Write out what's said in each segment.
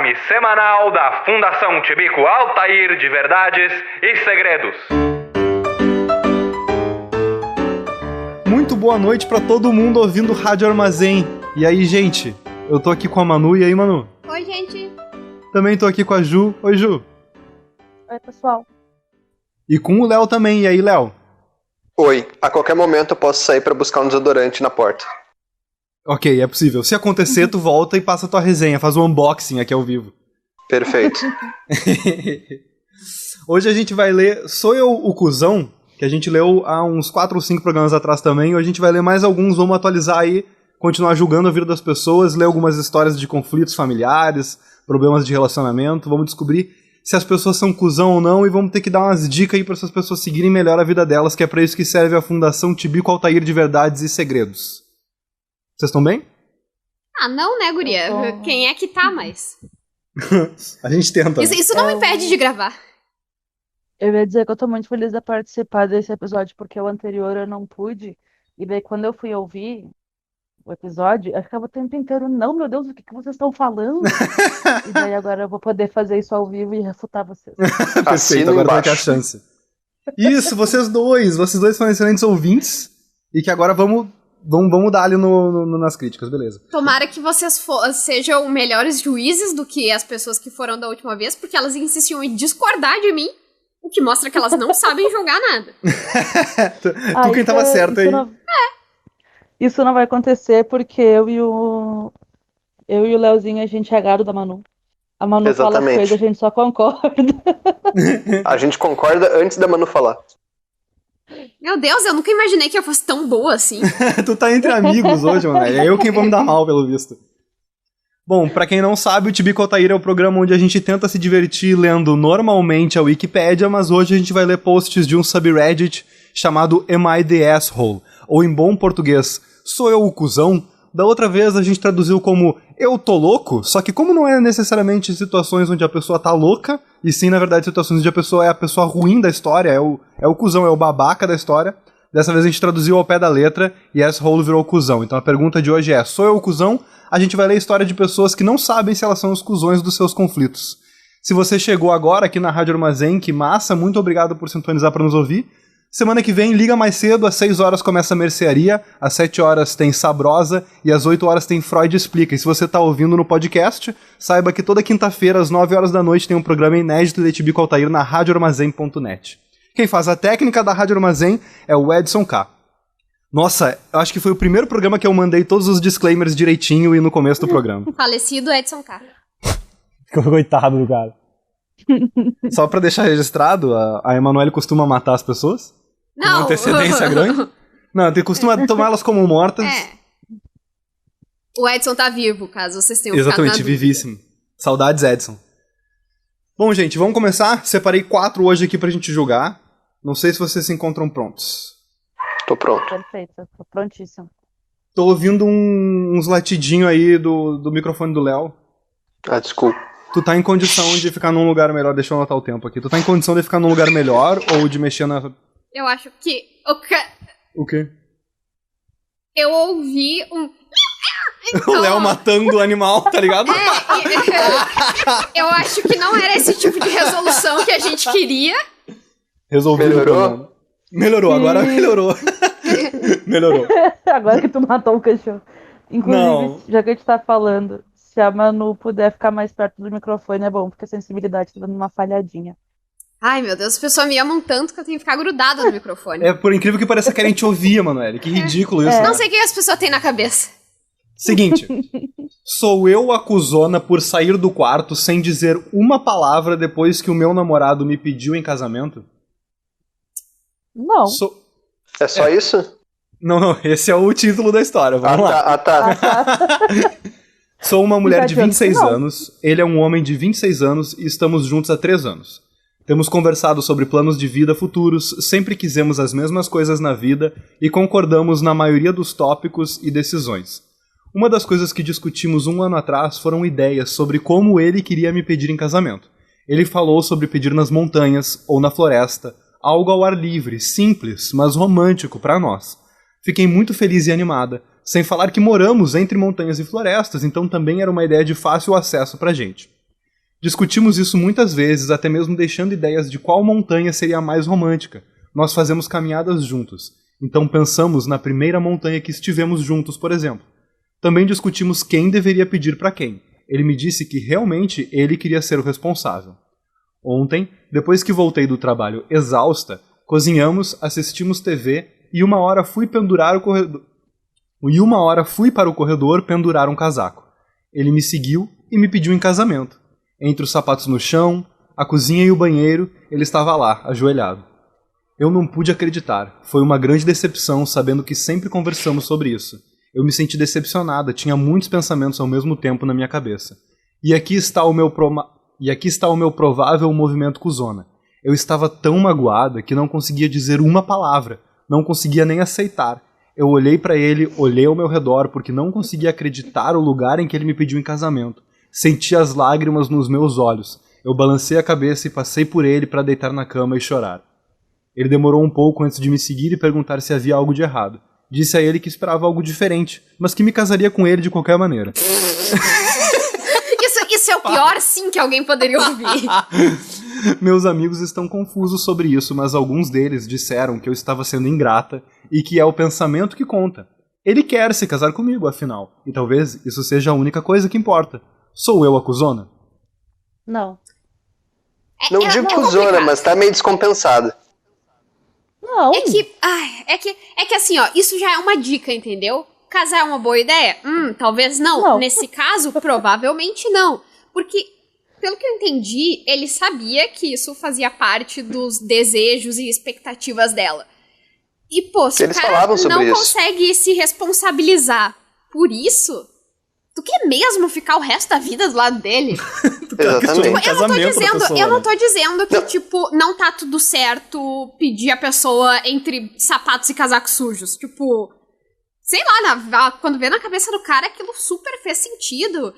exame semanal da Fundação Tibico Altair de Verdades e Segredos. Muito boa noite pra todo mundo ouvindo Rádio Armazém. E aí, gente? Eu tô aqui com a Manu. E aí, Manu? Oi, gente. Também tô aqui com a Ju. Oi, Ju. Oi, pessoal. E com o Léo também. E aí, Léo? Oi. A qualquer momento eu posso sair pra buscar um desodorante na porta. Ok, é possível. Se acontecer, tu volta e passa a tua resenha. Faz um unboxing aqui ao vivo. Perfeito. Hoje a gente vai ler Sou Eu o Cuzão, que a gente leu há uns 4 ou 5 programas atrás também. Hoje a gente vai ler mais alguns. Vamos atualizar aí, continuar julgando a vida das pessoas, ler algumas histórias de conflitos familiares, problemas de relacionamento. Vamos descobrir se as pessoas são cuzão ou não e vamos ter que dar umas dicas aí para essas pessoas seguirem melhor a vida delas, que é para isso que serve a Fundação Tibico Altair de Verdades e Segredos. Vocês estão bem? Ah, não, né, guria? Quem é que tá mais? A gente tenta. Isso não me impede de gravar. Eu ia dizer que eu tô muito feliz de participar desse episódio, porque o anterior eu não pude. E daí, quando eu fui ouvir o episódio, eu ficava o tempo inteiro, não, meu Deus, o que vocês estão falando? E daí agora eu vou poder fazer isso ao vivo e refutar vocês. Perfeito, agora vai ter a chance. Isso, vocês dois são excelentes ouvintes e que agora vamos dar ali nas críticas, beleza. Tomara que vocês sejam melhores juízes do que as pessoas que foram da última vez, porque elas insistiam em discordar de mim, o que mostra que elas não sabem jogar nada. Tu quem tava certo aí. Isso não vai acontecer porque eu e o Leozinho, a gente é gado da Manu. A Manu fala as coisas, a gente só concorda. A gente concorda antes da Manu falar. Meu Deus, eu nunca imaginei que eu fosse tão boa assim. Tu tá entre amigos hoje, mano. É eu quem vou me dar mal, pelo visto. Bom, pra quem não sabe, o Tibico Altair é o programa onde a gente tenta se divertir lendo normalmente a Wikipédia, mas hoje a gente vai ler posts de um subreddit chamado Am I the Asshole? Ou em bom português, Sou Eu o Cuzão? Da outra vez a gente traduziu como Eu tô louco, só que como não é necessariamente situações onde a pessoa tá louca, e sim, na verdade, situações onde a pessoa é a pessoa ruim da história, é o cuzão, é o babaca da história, dessa vez a gente traduziu ao pé da letra e asshole virou cuzão. Então a pergunta de hoje é, sou eu o cuzão? A gente vai ler a história de pessoas que não sabem se elas são os cuzões dos seus conflitos. Se você chegou agora aqui na Rádio Armazém, que massa, muito obrigado por sintonizar para nos ouvir. Semana que vem, liga mais cedo, às 6 horas começa a Mercearia, às 7 horas tem Sabrosa e às 8 horas tem Freud Explica. E se você tá ouvindo no podcast, saiba que toda quinta-feira, às 9 horas da noite, tem um programa inédito de Tibico Altair na radioarmazém.net. Quem faz a técnica da Rádio Armazém é o Edson K. Nossa, eu acho que foi o primeiro programa que eu mandei todos os disclaimers direitinho e no começo do programa. Falecido Edson K. Coitado do cara. Só pra deixar registrado, a Emanuele costuma matar as pessoas? Não. Uma antecedência grande? Não, costuma tomá-las como mortas. É. O Edson tá vivo, caso vocês tenham Exatamente, ficado na dúvida. vivíssimo. Saudades, Edson. Bom, gente, vamos começar. Separei 4 hoje aqui pra gente julgar. Não sei se vocês se encontram prontos. Tô pronto. Perfeito, tô prontíssimo. Tô ouvindo uns latidinhos aí do microfone do Léo. Ah, desculpa. Tu tá em condição de ficar num lugar melhor, deixa eu anotar o tempo aqui. Tu tá em condição de ficar num lugar melhor ou de mexer na... Eu acho que... O quê? Eu ouvi um... O Léo matando o animal, tá ligado? Eu acho que não era esse tipo de resolução que a gente queria. Resolvido o problema. Melhorou, agora melhorou. Melhorou. Agora que tu matou o cachorro. Inclusive, Não. já que a gente tá falando, se a Manu puder ficar mais perto do microfone é bom, porque a sensibilidade tá dando uma falhadinha. Ai, meu Deus, as pessoas me amam tanto que eu tenho que ficar grudada no microfone. É, por incrível que pareça, querem te ouvir, Emanuele. Que ridículo isso, né? Não sei o que as pessoas têm na cabeça. Seguinte, sou eu a cuzona por sair do quarto sem dizer uma palavra depois que o meu namorado me pediu em casamento? Não. É só isso? Não, esse é o título da história, vamos lá. Tá. Sou uma mulher de 26 Não. anos, ele é um homem de 26 anos e estamos juntos há 3 anos. Temos conversado sobre planos de vida futuros, sempre quisemos as mesmas coisas na vida e concordamos na maioria dos tópicos e decisões. Uma das coisas que discutimos 1 ano atrás foram ideias sobre como ele queria me pedir em casamento. Ele falou sobre pedir nas montanhas ou na floresta, algo ao ar livre, simples, mas romântico para nós. Fiquei muito feliz e animada, sem falar que moramos entre montanhas e florestas, então também era uma ideia de fácil acesso pra gente. Discutimos isso muitas vezes, até mesmo deixando ideias de qual montanha seria a mais romântica. Nós fazemos caminhadas juntos, então pensamos na primeira montanha que estivemos juntos, por exemplo. Também discutimos quem deveria pedir para quem. Ele me disse que realmente ele queria ser o responsável. Ontem, depois que voltei do trabalho exausta, cozinhamos, assistimos TV e 1 hora fui pendurar o corredor. E 1 hora fui para o corredor pendurar um casaco. Ele me seguiu e me pediu em casamento. Entre os sapatos no chão, a cozinha e o banheiro, ele estava lá, ajoelhado. Eu não pude acreditar. Foi uma grande decepção, sabendo que sempre conversamos sobre isso. Eu me senti decepcionada, tinha muitos pensamentos ao mesmo tempo na minha cabeça. E aqui está o meu provável movimento cuzona. Eu estava tão magoada que não conseguia dizer uma palavra, não conseguia nem aceitar. Eu olhei para ele, olhei ao meu redor porque não conseguia acreditar o lugar em que ele me pediu em casamento. Senti as lágrimas nos meus olhos. Eu balancei a cabeça e passei por ele para deitar na cama e chorar. Ele demorou um pouco antes de me seguir e perguntar se havia algo de errado. Disse a ele que esperava algo diferente, mas que me casaria com ele de qualquer maneira. Isso é o pior sim que alguém poderia ouvir. Meus amigos estão confusos sobre isso, mas alguns deles disseram que eu estava sendo ingrata e que é o pensamento que conta. Ele quer se casar comigo, afinal, e talvez isso seja a única coisa que importa. Sou eu a cuzona? Não. Não digo cuzona, mas tá meio descompensado. Não. É que assim, ó, isso já é uma dica, entendeu? Casar é uma boa ideia? Talvez não. Não. Nesse caso, provavelmente não. Porque, pelo que eu entendi, ele sabia que isso fazia parte dos desejos e expectativas dela. E, pô, se o Eles cara falavam sobre não isso. consegue se responsabilizar por isso, tu quer mesmo ficar o resto da vida do lado dele? Exatamente. Eu não tô dizendo que, tipo, não tá tudo certo pedir a pessoa entre sapatos e casacos sujos. Tipo, sei lá, quando vê na cabeça do cara, aquilo super fez sentido.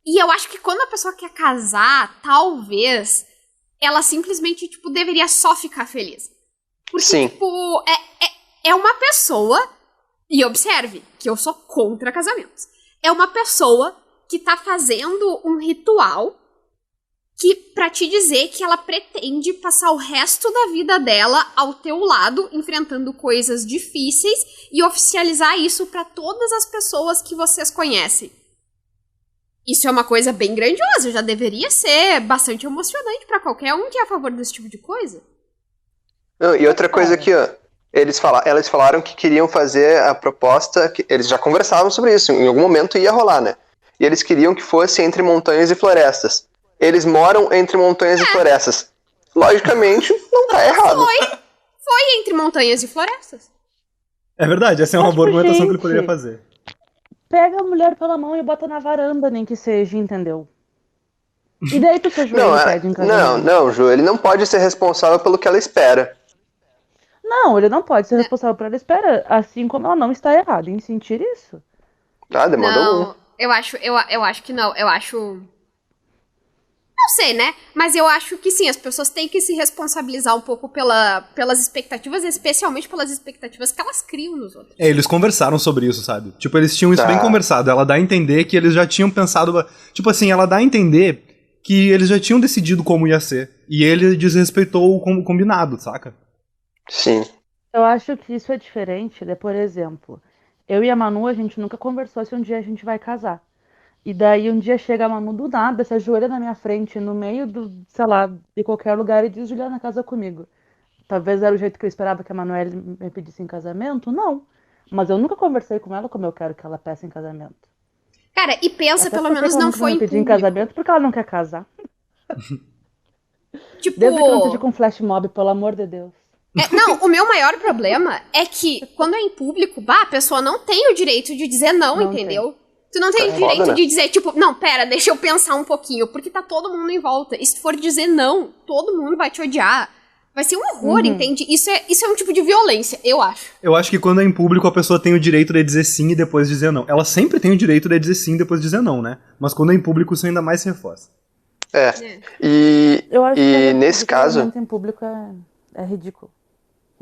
E eu acho que quando a pessoa quer casar, talvez ela simplesmente, tipo, deveria só ficar feliz. Porque, Sim. tipo, é uma pessoa, e observe que eu sou contra casamentos. É uma pessoa que tá fazendo um ritual que pra te dizer que ela pretende passar o resto da vida dela ao teu lado, enfrentando coisas difíceis e oficializar isso pra todas as pessoas que vocês conhecem. Isso é uma coisa bem grandiosa, já deveria ser bastante emocionante pra qualquer um que é a favor desse tipo de coisa. Não, e outra coisa aqui, ó. Elas falaram que queriam fazer a proposta, que eles já conversavam sobre isso, em algum momento ia rolar, né? E eles queriam que fosse entre montanhas e florestas. Eles moram entre montanhas e florestas. Logicamente, não tá errado. Foi entre montanhas e florestas. É verdade, essa é uma Mas, boa argumentação que ele gente, poderia fazer. Pega a mulher pela mão e bota na varanda, nem que seja, entendeu? E daí tu se ajoelha e pede em casamento. Não, Ju, ele não pode ser responsável pelo que ela espera. Não, ele não pode ser responsável por ela espera, assim como ela não está errada em sentir isso. Ah, demandou um. Não, eu acho que não. Eu acho... Não sei, né? Mas eu acho que sim, as pessoas têm que se responsabilizar um pouco pelas expectativas, especialmente pelas expectativas que elas criam nos outros. É, eles conversaram sobre isso, sabe? Tipo, eles tinham isso Tá. bem conversado. Ela dá a entender que eles já tinham pensado... Tipo assim, ela dá a entender que eles já tinham decidido como ia ser. E ele desrespeitou o combinado, saca? Sim. Eu acho que isso é diferente, né? Por exemplo, eu e a Manu, a gente nunca conversou se um dia a gente vai casar. E daí um dia chega a Manu do nada, se ajoelha na minha frente, no meio do, sei lá, de qualquer lugar e diz, Juliana, casa comigo. Talvez era o jeito que eu esperava que a Manoel me pedisse em casamento? Não. Mas eu nunca conversei com ela como eu quero que ela peça em casamento. Cara, e pensa, Até pelo porque menos ela não nunca foi me em pediu em público. casamento porque ela não quer casar. Tipo... Desde que não seja com flash mob, pelo amor de Deus. Não, o meu maior problema é que quando é em público, a pessoa não tem o direito de dizer não, Não entendeu? Tu não tem o Tá direito foda, né? de dizer, tipo, não, pera, deixa eu pensar um pouquinho, porque tá todo mundo em volta. E se tu for dizer não, todo mundo vai te odiar. Vai ser um horror, entende? Isso é um tipo de violência, eu acho. Eu acho que quando é em público a pessoa tem o direito de dizer sim e depois dizer não. Ela sempre tem o direito de dizer sim e depois dizer não, né? Mas quando é em público isso ainda mais se reforça. É. Eu acho E que nesse caso... casamento em público é ridículo.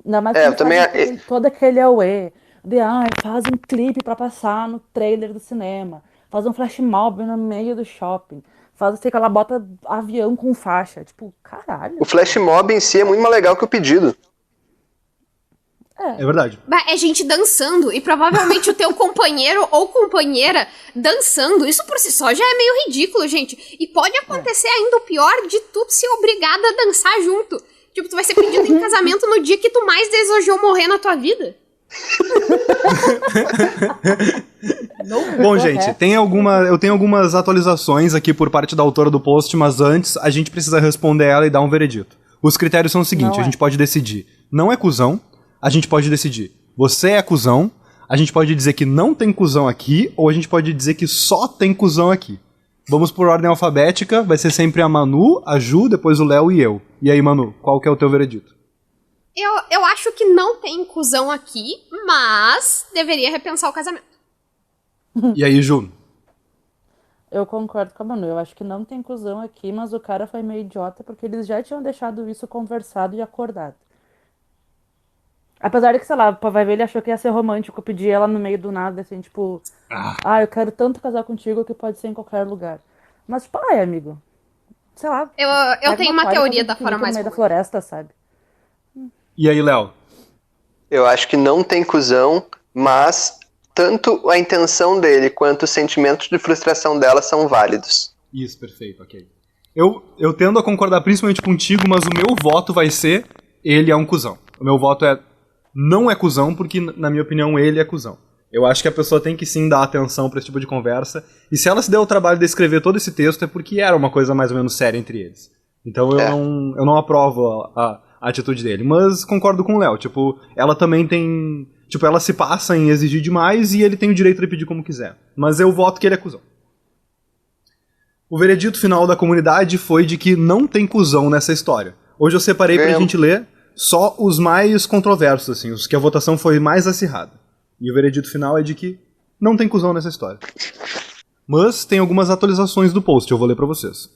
Ainda mais É, quando eu também- faz todo aquele auê de, faz um clipe pra passar no trailer do cinema, faz um flash mob no meio do shopping, Faz assim que ela bota avião com faixa. Tipo, caralho. O flash mob em si é muito mais legal que o pedido. É verdade. É gente dançando e provavelmente o teu companheiro ou companheira dançando. Isso por si só já é meio ridículo, gente. E pode acontecer ainda o pior de tu ser obrigada a dançar junto. Tipo, tu vai ser pedido em casamento no dia que tu mais desejou morrer na tua vida. Bom, gente, eu tenho algumas atualizações aqui por parte da autora do post, mas antes a gente precisa responder ela e dar um veredito. Os critérios são os seguintes, a gente pode decidir não é cuzão, a gente pode decidir você é cuzão, a gente pode dizer que não tem cuzão aqui, ou a gente pode dizer que só tem cuzão aqui. Vamos por ordem alfabética, vai ser sempre a Manu, a Ju, depois o Léo e eu. E aí, Manu, qual que é o teu veredito? Eu acho que não tem inclusão aqui, mas deveria repensar o casamento. E aí, Ju? Eu concordo com a Manu. Eu acho que não tem inclusão aqui, mas o cara foi meio idiota porque eles já tinham deixado isso conversado e acordado. Apesar de que, sei lá, vai ver, ele achou que ia ser romântico, pedir ela no meio do nada, assim, tipo... eu quero tanto casar contigo que pode ser em qualquer lugar. Mas, tipo, amigo... Sei lá. Eu tenho uma teoria da forma mais... no meio da floresta, sabe? E aí, Léo? Eu acho que não tem cuzão, mas tanto a intenção dele quanto os sentimentos de frustração dela são válidos. Isso, perfeito, ok. Eu tendo a concordar principalmente contigo, mas o meu voto vai ser ele é um cuzão. O meu voto é não é cuzão, porque, na minha opinião, ele é cuzão. Eu acho que a pessoa tem que sim dar atenção pra esse tipo de conversa. E se ela se deu o trabalho de escrever todo esse texto, é porque era uma coisa mais ou menos séria entre eles. Então eu não aprovo a atitude dele. Mas concordo com o Léo. Tipo, ela também tem... Tipo, ela se passa em exigir demais e ele tem o direito de pedir como quiser. Mas eu voto que ele é cuzão. O veredito final da comunidade foi de que não tem cuzão nessa história. Hoje eu separei pra gente ler só os mais controversos, assim, os que a votação foi mais acirrada. E o veredito final é de que não tem cuzão nessa história. Mas tem algumas atualizações do post, eu vou ler pra vocês.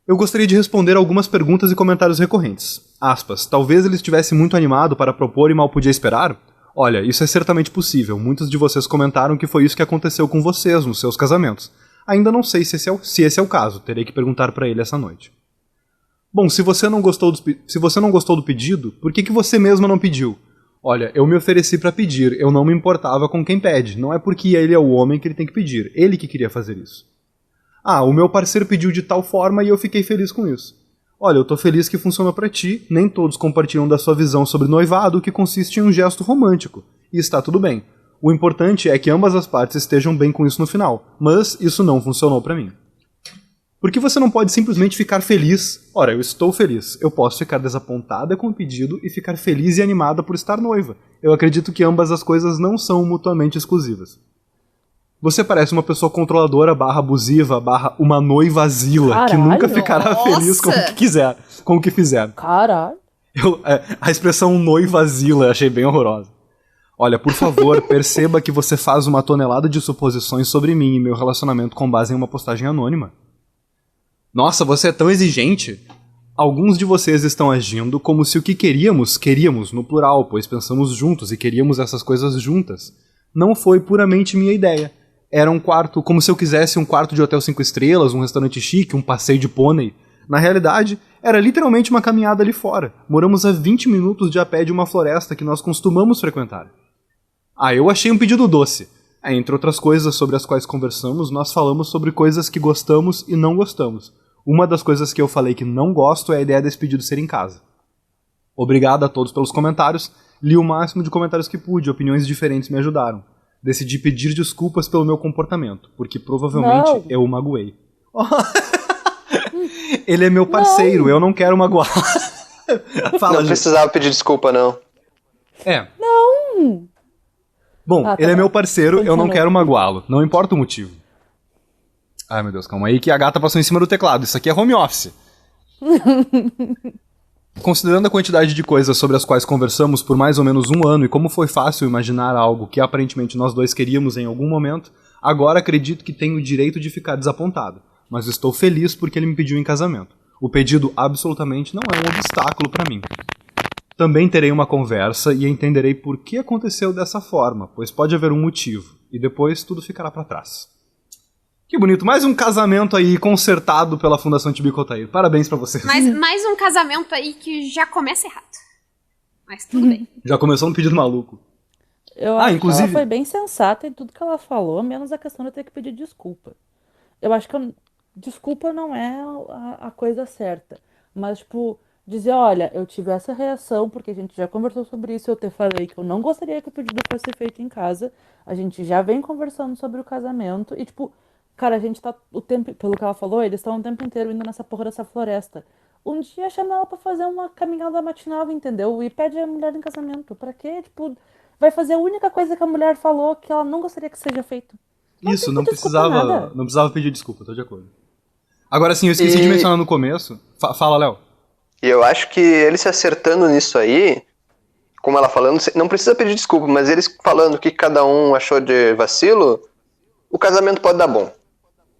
Eu gostaria de responder algumas perguntas e comentários recorrentes. Aspas, talvez ele estivesse muito animado para propor e mal podia esperar? Olha, isso é certamente possível. Muitos de vocês comentaram que foi isso que aconteceu com vocês nos seus casamentos. Ainda não sei se esse é o caso, terei que perguntar pra ele essa noite. Bom, se você não gostou do pedido, por que você mesma não pediu? Olha, eu me ofereci pra pedir, eu não me importava com quem pede, não é porque ele é o homem que ele tem que pedir, ele que queria fazer isso. O meu parceiro pediu de tal forma e eu fiquei feliz com isso. Olha, eu tô feliz que funcionou pra ti, nem todos compartilham da sua visão sobre noivado, que consiste em um gesto romântico, e está tudo bem. O importante é que ambas as partes estejam bem com isso no final, mas isso não funcionou pra mim. Por que você não pode simplesmente ficar feliz? Ora, eu estou feliz. Eu posso ficar desapontada com o pedido e ficar feliz e animada por estar noiva. Eu acredito que ambas as coisas não são mutuamente exclusivas. Você parece uma pessoa controladora, abusiva, uma noivazila, que nunca ficará feliz com o que quiser, com o que fizer. Caralho. A expressão noivazila eu achei bem horrorosa. Olha, por favor, perceba que você faz uma tonelada de suposições sobre mim e meu relacionamento com base em uma postagem anônima. Nossa, você é tão exigente. Alguns de vocês estão agindo como se o que queríamos no plural, pois pensamos juntos e queríamos essas coisas juntas. Não foi puramente minha ideia. Era um quarto, como se eu quisesse um quarto de hotel 5 estrelas, um restaurante chique, um passeio de pônei. Na realidade, era literalmente uma caminhada ali fora. Moramos a 20 minutos de a pé de uma floresta que nós costumamos frequentar. Eu achei um pedido doce. Entre outras coisas sobre as quais conversamos, nós falamos sobre coisas que gostamos e não gostamos. Uma das coisas que eu falei que não gosto é a ideia desse pedido ser em casa. Obrigado a todos pelos comentários. Li o máximo de comentários que pude, opiniões diferentes me ajudaram. Decidi pedir desculpas pelo meu comportamento, porque provavelmente eu o magoei. Ele é meu parceiro, eu não quero magoar. Fala, não precisava pedir desculpa, não. Não! Bom, Tá ele é bom. meu parceiro, eu não Continua. quero magoá-lo. Não importa o motivo. Ai, meu Deus, calma aí que a gata passou em cima do teclado. Isso aqui é home office. Considerando a quantidade de coisas sobre as quais conversamos por mais ou menos um ano e como foi fácil imaginar algo que aparentemente nós dois queríamos em algum momento, agora acredito que tenho o direito de ficar desapontado. Mas estou feliz porque ele me pediu em casamento. O pedido absolutamente não é um obstáculo para mim. Também terei uma conversa e entenderei por que aconteceu dessa forma, pois pode haver um motivo, e depois tudo ficará para trás. Que bonito. Mais um casamento aí consertado pela Fundação Tibico Altair. Parabéns pra vocês. Mas mais um casamento aí que já começa errado. Mas tudo bem. Já começou no pedido maluco. Eu acho inclusive- que ela foi bem sensata em tudo que ela falou, menos a questão de ter que pedir desculpa. Eu acho que desculpa não é a coisa certa. Mas, tipo, dizer, olha, eu tive essa reação porque a gente já conversou sobre isso, eu te falei que eu não gostaria que o pedido fosse feito em casa. A gente já vem conversando sobre o casamento e, tipo, cara, a gente tá o tempo, pelo que ela falou, eles estão o tempo inteiro indo nessa porra dessa floresta. Um dia chama ela pra fazer uma caminhada matinal, entendeu? E pede a mulher em casamento. Pra quê? Tipo, vai fazer a única coisa que a mulher falou que ela não gostaria que seja feito. Isso, tem não que desculpar precisava, nada. não precisava pedir desculpa, tô de acordo. Agora sim, eu esqueci de mencionar no começo. Fala, Léo. E eu acho que eles se acertando nisso aí, como ela falando, não precisa pedir desculpa, mas eles falando o que cada um achou de vacilo, o casamento pode dar bom.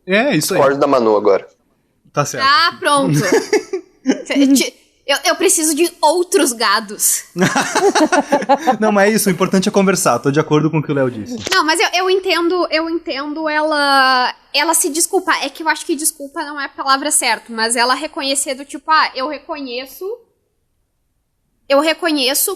É, isso aí. Discordo da Manu agora. Tá certo. Ah, pronto. Eu preciso de outros gados. Não, mas é isso, o importante é conversar. Tô de acordo com o que o Léo disse. Não, mas eu entendo ela se desculpar. É que eu acho que desculpa não é a palavra certa, mas ela reconhecer do tipo, eu reconheço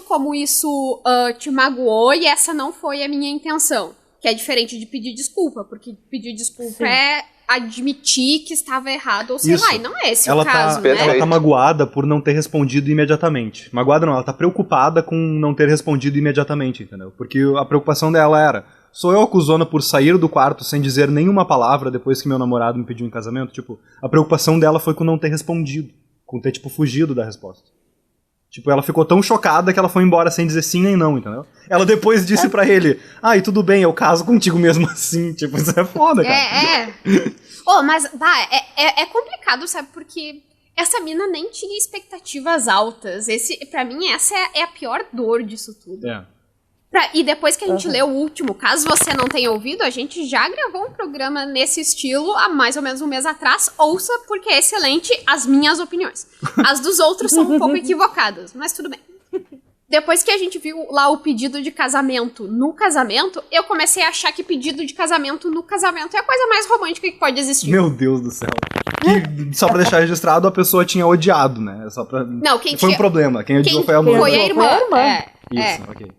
como isso te magoou e essa não foi a minha intenção. Que é diferente de pedir desculpa, porque pedir desculpa é admitir que estava errado ou sei Isso. lá, e não é esse Ela o caso, tá, né? ela tá magoada por não ter respondido imediatamente. Magoada não, ela tá preocupada com não ter respondido imediatamente, entendeu? Porque a preocupação dela era, sou eu acusona por sair do quarto sem dizer nenhuma palavra depois que meu namorado me pediu em casamento? Tipo, a preocupação dela foi com não ter respondido, com ter, tipo, fugido da resposta. Tipo, ela ficou tão chocada que ela foi embora sem dizer sim nem não, entendeu? Ela depois disse pra ele, e tudo bem, eu caso contigo mesmo assim. Tipo, isso é foda, cara. Mas, é complicado, sabe? Porque essa mina nem tinha expectativas altas. Pra mim, essa é a pior dor disso tudo. E depois que a gente lê o último, caso você não tenha ouvido, a gente já gravou um programa nesse estilo há mais ou menos um mês atrás. Ouça, porque é excelente as minhas opiniões. As dos outros são um pouco equivocadas, mas tudo bem. Depois que a gente viu lá o pedido de casamento no casamento, eu comecei a achar que pedido de casamento no casamento é a coisa mais romântica que pode existir. Meu Deus do céu. Que, só pra deixar registrado, a pessoa tinha odiado, né? Só pra... Não, quem foi tinha... um problema. Quem odiou foi a mãe. Foi a irmã. Isso, ok.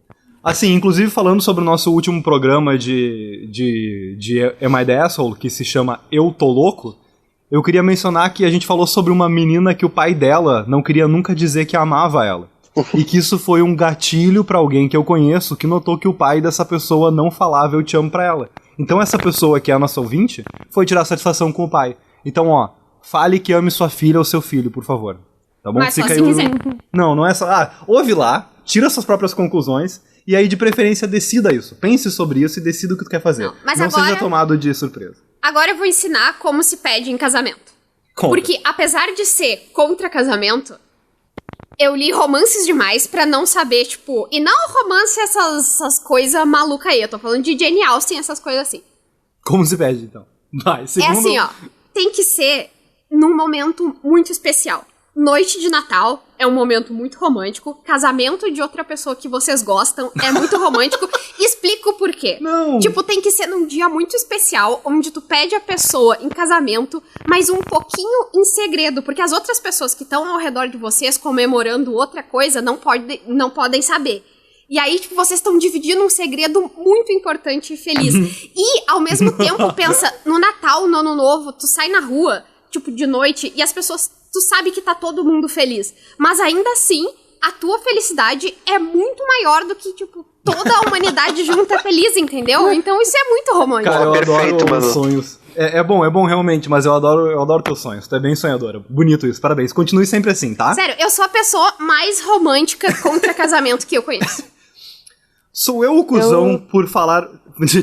Assim, inclusive falando sobre o nosso último programa de Am I the Asshole, que se chama Eu Tô Louco, eu queria mencionar que a gente falou sobre uma menina que o pai dela não queria nunca dizer que amava ela. E que isso foi um gatilho pra alguém que eu conheço que notou que o pai dessa pessoa não falava eu te amo pra ela. Então essa pessoa que é a nossa ouvinte foi tirar satisfação com o pai. Então, fale que ame sua filha ou seu filho, por favor. Tá bom? Mas Fica só aí se quiser. Não é só... ouve lá, tira suas próprias conclusões e aí de preferência decida isso. Pense sobre isso e decida o que tu quer fazer. Mas não agora... seja tomado de surpresa. Agora eu vou ensinar como se pede em casamento. Conta. Porque apesar de ser contra casamento, eu li romances demais pra não saber, tipo... E não romance essas coisas malucas aí. Eu tô falando de Jane Austen, essas coisas assim. Como se pede, então? Vai, segundo... É assim, tem que ser num momento muito especial. Noite de Natal é um momento muito romântico. Casamento de outra pessoa que vocês gostam é muito romântico. Explico por quê. Não. Tipo, tem que ser num dia muito especial, onde tu pede a pessoa em casamento, mas um pouquinho em segredo, porque as outras pessoas que estão ao redor de vocês comemorando outra coisa não podem saber. E aí, tipo, vocês estão dividindo um segredo muito importante e feliz. E, ao mesmo tempo, pensa, no Natal, no Ano Novo, tu sai na rua, tipo, de noite, e as pessoas... Tu sabe que tá todo mundo feliz. Mas ainda assim, a tua felicidade é muito maior do que, tipo, toda a humanidade junta é feliz, entendeu? Então isso é muito romântico. Cara, eu Perfeito, adoro mano. os sonhos. É bom realmente, mas eu adoro teus sonhos. Tu é bem sonhadora. Bonito isso, parabéns. Continue sempre assim, tá? Sério, eu sou a pessoa mais romântica contra casamento que eu conheço. Sou eu o cuzão por falar...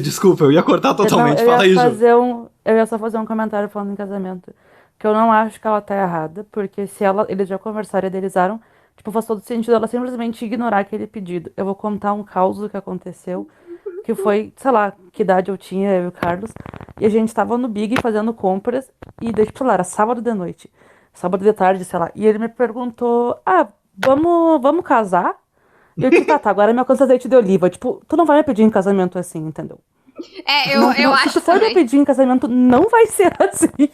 Desculpa, eu ia cortar totalmente. Fala aí, Ju. Eu ia só fazer um comentário falando em casamento. Que eu não acho que ela tá errada, porque se eles já conversaram e idealizaram, tipo, faz todo sentido ela simplesmente ignorar aquele pedido. Eu vou contar um caos do que aconteceu, que foi, sei lá, que idade eu tinha, eu e o Carlos, e a gente tava no Big fazendo compras, e daí, tipo, lá, era sábado de noite, sábado de tarde, sei lá, e ele me perguntou, vamos casar? E eu, tipo, tá, agora me alcança azeite de oliva, tipo, tu não vai me pedir em casamento assim, entendeu? Eu acho Se tu for me também. pedir em casamento, não vai ser assim.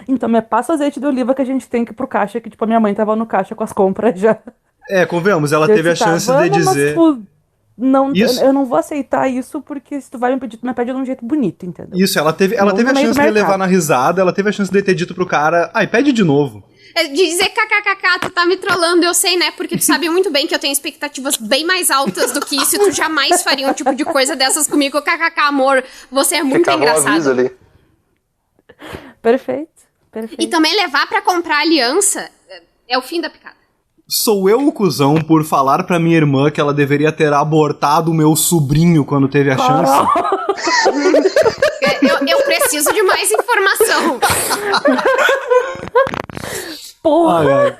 Então me passa o azeite de oliva que a gente tem que ir pro caixa, que tipo, a minha mãe tava no caixa com as compras já. Convenhamos, ela Eu teve a disse, tá, chance de vamos, mas, dizer... tipo, não, Isso. eu não vou aceitar isso, porque se tu vai me pedir, tu me pede de um jeito bonito, entendeu? Isso, ela teve Não a no meio chance do de mercado. levar na risada, ela teve a chance de ter dito pro cara, pede de novo. De dizer kkkk, tu tá me trollando, eu sei, né? Porque tu sabe muito bem que eu tenho expectativas bem mais altas do que isso e tu jamais faria um tipo de coisa dessas comigo. Kkk, amor, você é muito Ficava um aviso engraçado. ali. Perfeito. E também levar pra comprar aliança é o fim da picada. Sou eu o cuzão por falar pra minha irmã que ela deveria ter abortado o meu sobrinho quando teve a chance? Eu preciso de mais informação. Porra! Ai, ai.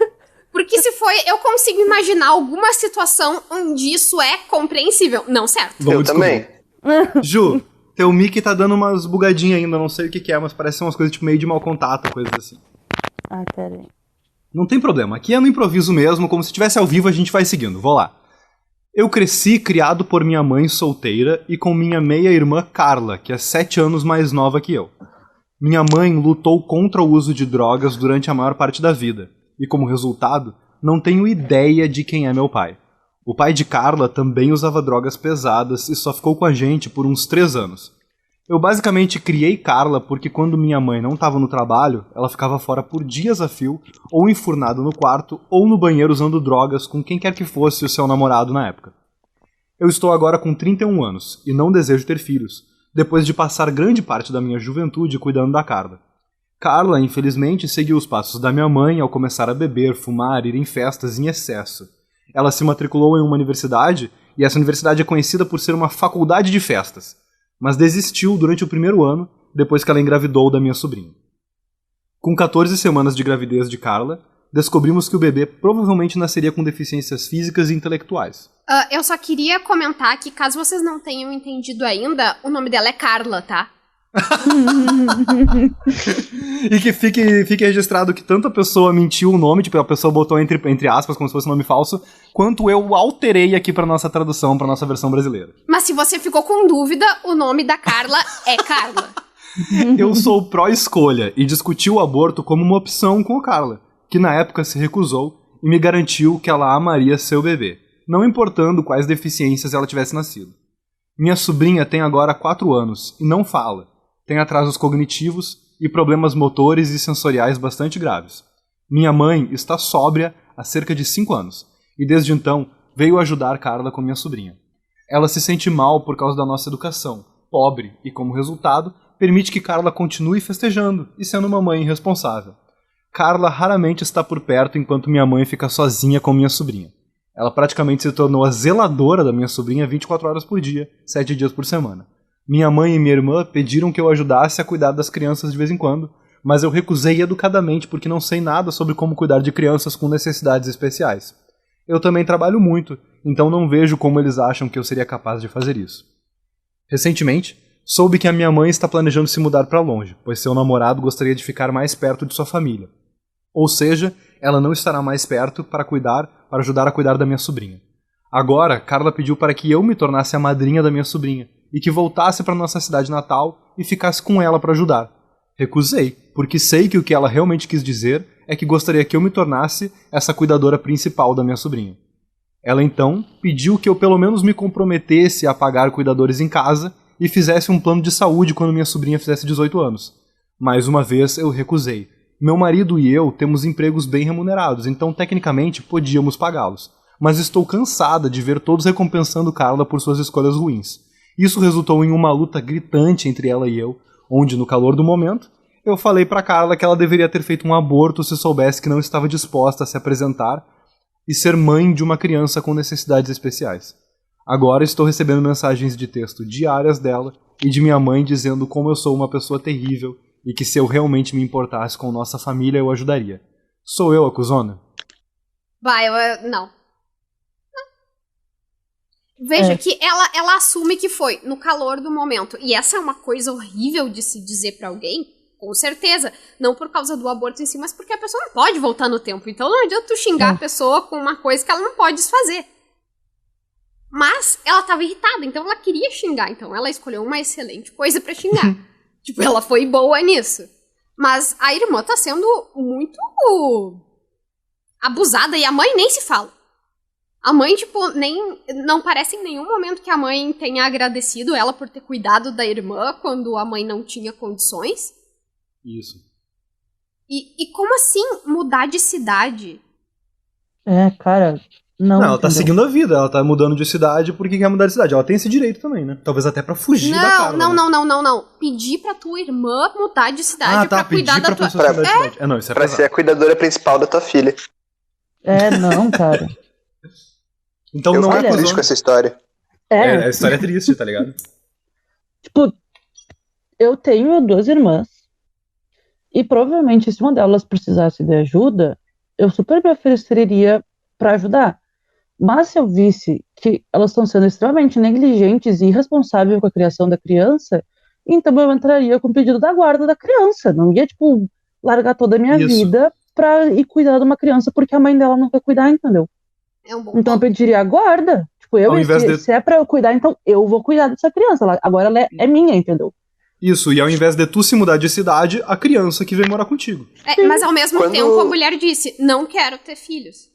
Porque se foi, eu consigo imaginar alguma situação onde isso é compreensível. Não, certo. Vamos Eu descobrir. também. Ju, teu mic tá dando umas bugadinhas ainda, não sei o que é, mas parece umas coisas tipo meio de mau contato, coisas assim. Ai, peraí. Não tem problema, aqui é no improviso mesmo, como se estivesse ao vivo a gente vai seguindo, vou lá. Eu cresci criado por minha mãe solteira e com minha meia-irmã Carla, que é 7 anos mais nova que eu. Minha mãe lutou contra o uso de drogas durante a maior parte da vida, e como resultado, não tenho ideia de quem é meu pai. O pai de Carla também usava drogas pesadas e só ficou com a gente por uns 3 anos. Eu basicamente criei Carla porque quando minha mãe não estava no trabalho, ela ficava fora por dias a fio, ou enfurnada no quarto, ou no banheiro usando drogas com quem quer que fosse o seu namorado na época. Eu estou agora com 31 anos e não desejo ter filhos, depois de passar grande parte da minha juventude cuidando da Carla. Carla, infelizmente, seguiu os passos da minha mãe ao começar a beber, fumar, ir em festas em excesso. Ela se matriculou em uma universidade, e essa universidade é conhecida por ser uma faculdade de festas, mas desistiu durante o primeiro ano, depois que ela engravidou da minha sobrinha. Com 14 semanas de gravidez de Carla, descobrimos que o bebê provavelmente nasceria com deficiências físicas e intelectuais. Eu só queria comentar que, caso vocês não tenham entendido ainda, o nome dela é Carla, tá? E que fique registrado que tanto a pessoa mentiu o nome, tipo, a pessoa botou entre aspas, como se fosse um nome falso, quanto eu alterei aqui pra nossa tradução, pra nossa versão brasileira. Mas se você ficou com dúvida, o nome da Carla é Carla. Eu sou pró-escolha e discuti o aborto como uma opção com a Carla, que na época se recusou e me garantiu que ela amaria seu bebê, não importando quais deficiências ela tivesse nascido. Minha sobrinha tem agora 4 anos e não fala. Tem atrasos cognitivos e problemas motores e sensoriais bastante graves. Minha mãe está sóbria há cerca de 5 anos, e desde então veio ajudar Carla com minha sobrinha. Ela se sente mal por causa da nossa educação, pobre, e como resultado, permite que Carla continue festejando e sendo uma mãe irresponsável. Carla raramente está por perto enquanto minha mãe fica sozinha com minha sobrinha. Ela praticamente se tornou a zeladora da minha sobrinha 24 horas por dia, 7 dias por semana. Minha mãe e minha irmã pediram que eu ajudasse a cuidar das crianças de vez em quando, mas eu recusei educadamente porque não sei nada sobre como cuidar de crianças com necessidades especiais. Eu também trabalho muito, então não vejo como eles acham que eu seria capaz de fazer isso. Recentemente, soube que a minha mãe está planejando se mudar para longe, pois seu namorado gostaria de ficar mais perto de sua família. Ou seja, ela não estará mais perto para ajudar a cuidar da minha sobrinha. Agora, Carla pediu para que eu me tornasse a madrinha da minha sobrinha e que voltasse para nossa cidade natal e ficasse com ela para ajudar. Recusei, porque sei que o que ela realmente quis dizer é que gostaria que eu me tornasse essa cuidadora principal da minha sobrinha. Ela então pediu que eu pelo menos me comprometesse a pagar cuidadores em casa e fizesse um plano de saúde quando minha sobrinha fizesse 18 anos. Mais uma vez eu recusei. Meu marido e eu temos empregos bem remunerados, então tecnicamente podíamos pagá-los. Mas estou cansada de ver todos recompensando Carla por suas escolhas ruins. Isso resultou em uma luta gritante entre ela e eu, onde, no calor do momento, eu falei pra Carla que ela deveria ter feito um aborto se soubesse que não estava disposta a se apresentar e ser mãe de uma criança com necessidades especiais. Agora estou recebendo mensagens de texto diárias dela e de minha mãe dizendo como eu sou uma pessoa terrível e que se eu realmente me importasse com nossa família eu ajudaria. Sou eu a cuzona? Não. Veja que ela assume que foi no calor do momento. E essa é uma coisa horrível de se dizer pra alguém, com certeza. Não por causa do aborto em si, mas porque a pessoa não pode voltar no tempo. Então não adianta tu xingar a pessoa com uma coisa que ela não pode desfazer. Mas ela tava irritada, então ela queria xingar. Então ela escolheu uma excelente coisa pra xingar. Tipo, ela foi boa nisso. Mas a irmã tá sendo muito abusada e a mãe nem se fala. A mãe, tipo, não parece em nenhum momento que a mãe tenha agradecido ela por ter cuidado da irmã quando a mãe não tinha condições. Isso. E como assim mudar de cidade? Cara, não. Ela tá entendeu? seguindo a vida, ela tá mudando de cidade porque quer mudar de cidade. Ela tem esse direito também, né? Talvez até pra fugir da Carla. Não. Pedir pra tua irmã mudar de cidade pra cuidar da tua... pessoa mudar de cidade. Não, isso é Pra pesado. ser a cuidadora principal da tua filha. Não, cara. Então Eu não fiquei é triste com essa história. A história é triste, tá ligado? Tipo, eu tenho 2 irmãs e provavelmente se uma delas precisasse de ajuda, eu super me ofereceria pra ajudar. Mas se eu visse que elas estão sendo extremamente negligentes e irresponsáveis com a criação da criança, então eu entraria com o pedido da guarda da criança. Não ia, tipo, largar toda a minha vida pra ir cuidar de uma criança porque a mãe dela não quer cuidar, entendeu? É um bom Então eu ponto. pediria a guarda. Tipo, se é pra eu cuidar, então eu vou cuidar dessa criança. Agora ela é minha, entendeu? Isso, e ao invés de tu se mudar de cidade, a criança que vem morar contigo. Mas ao mesmo tempo a mulher disse, não quero ter filhos.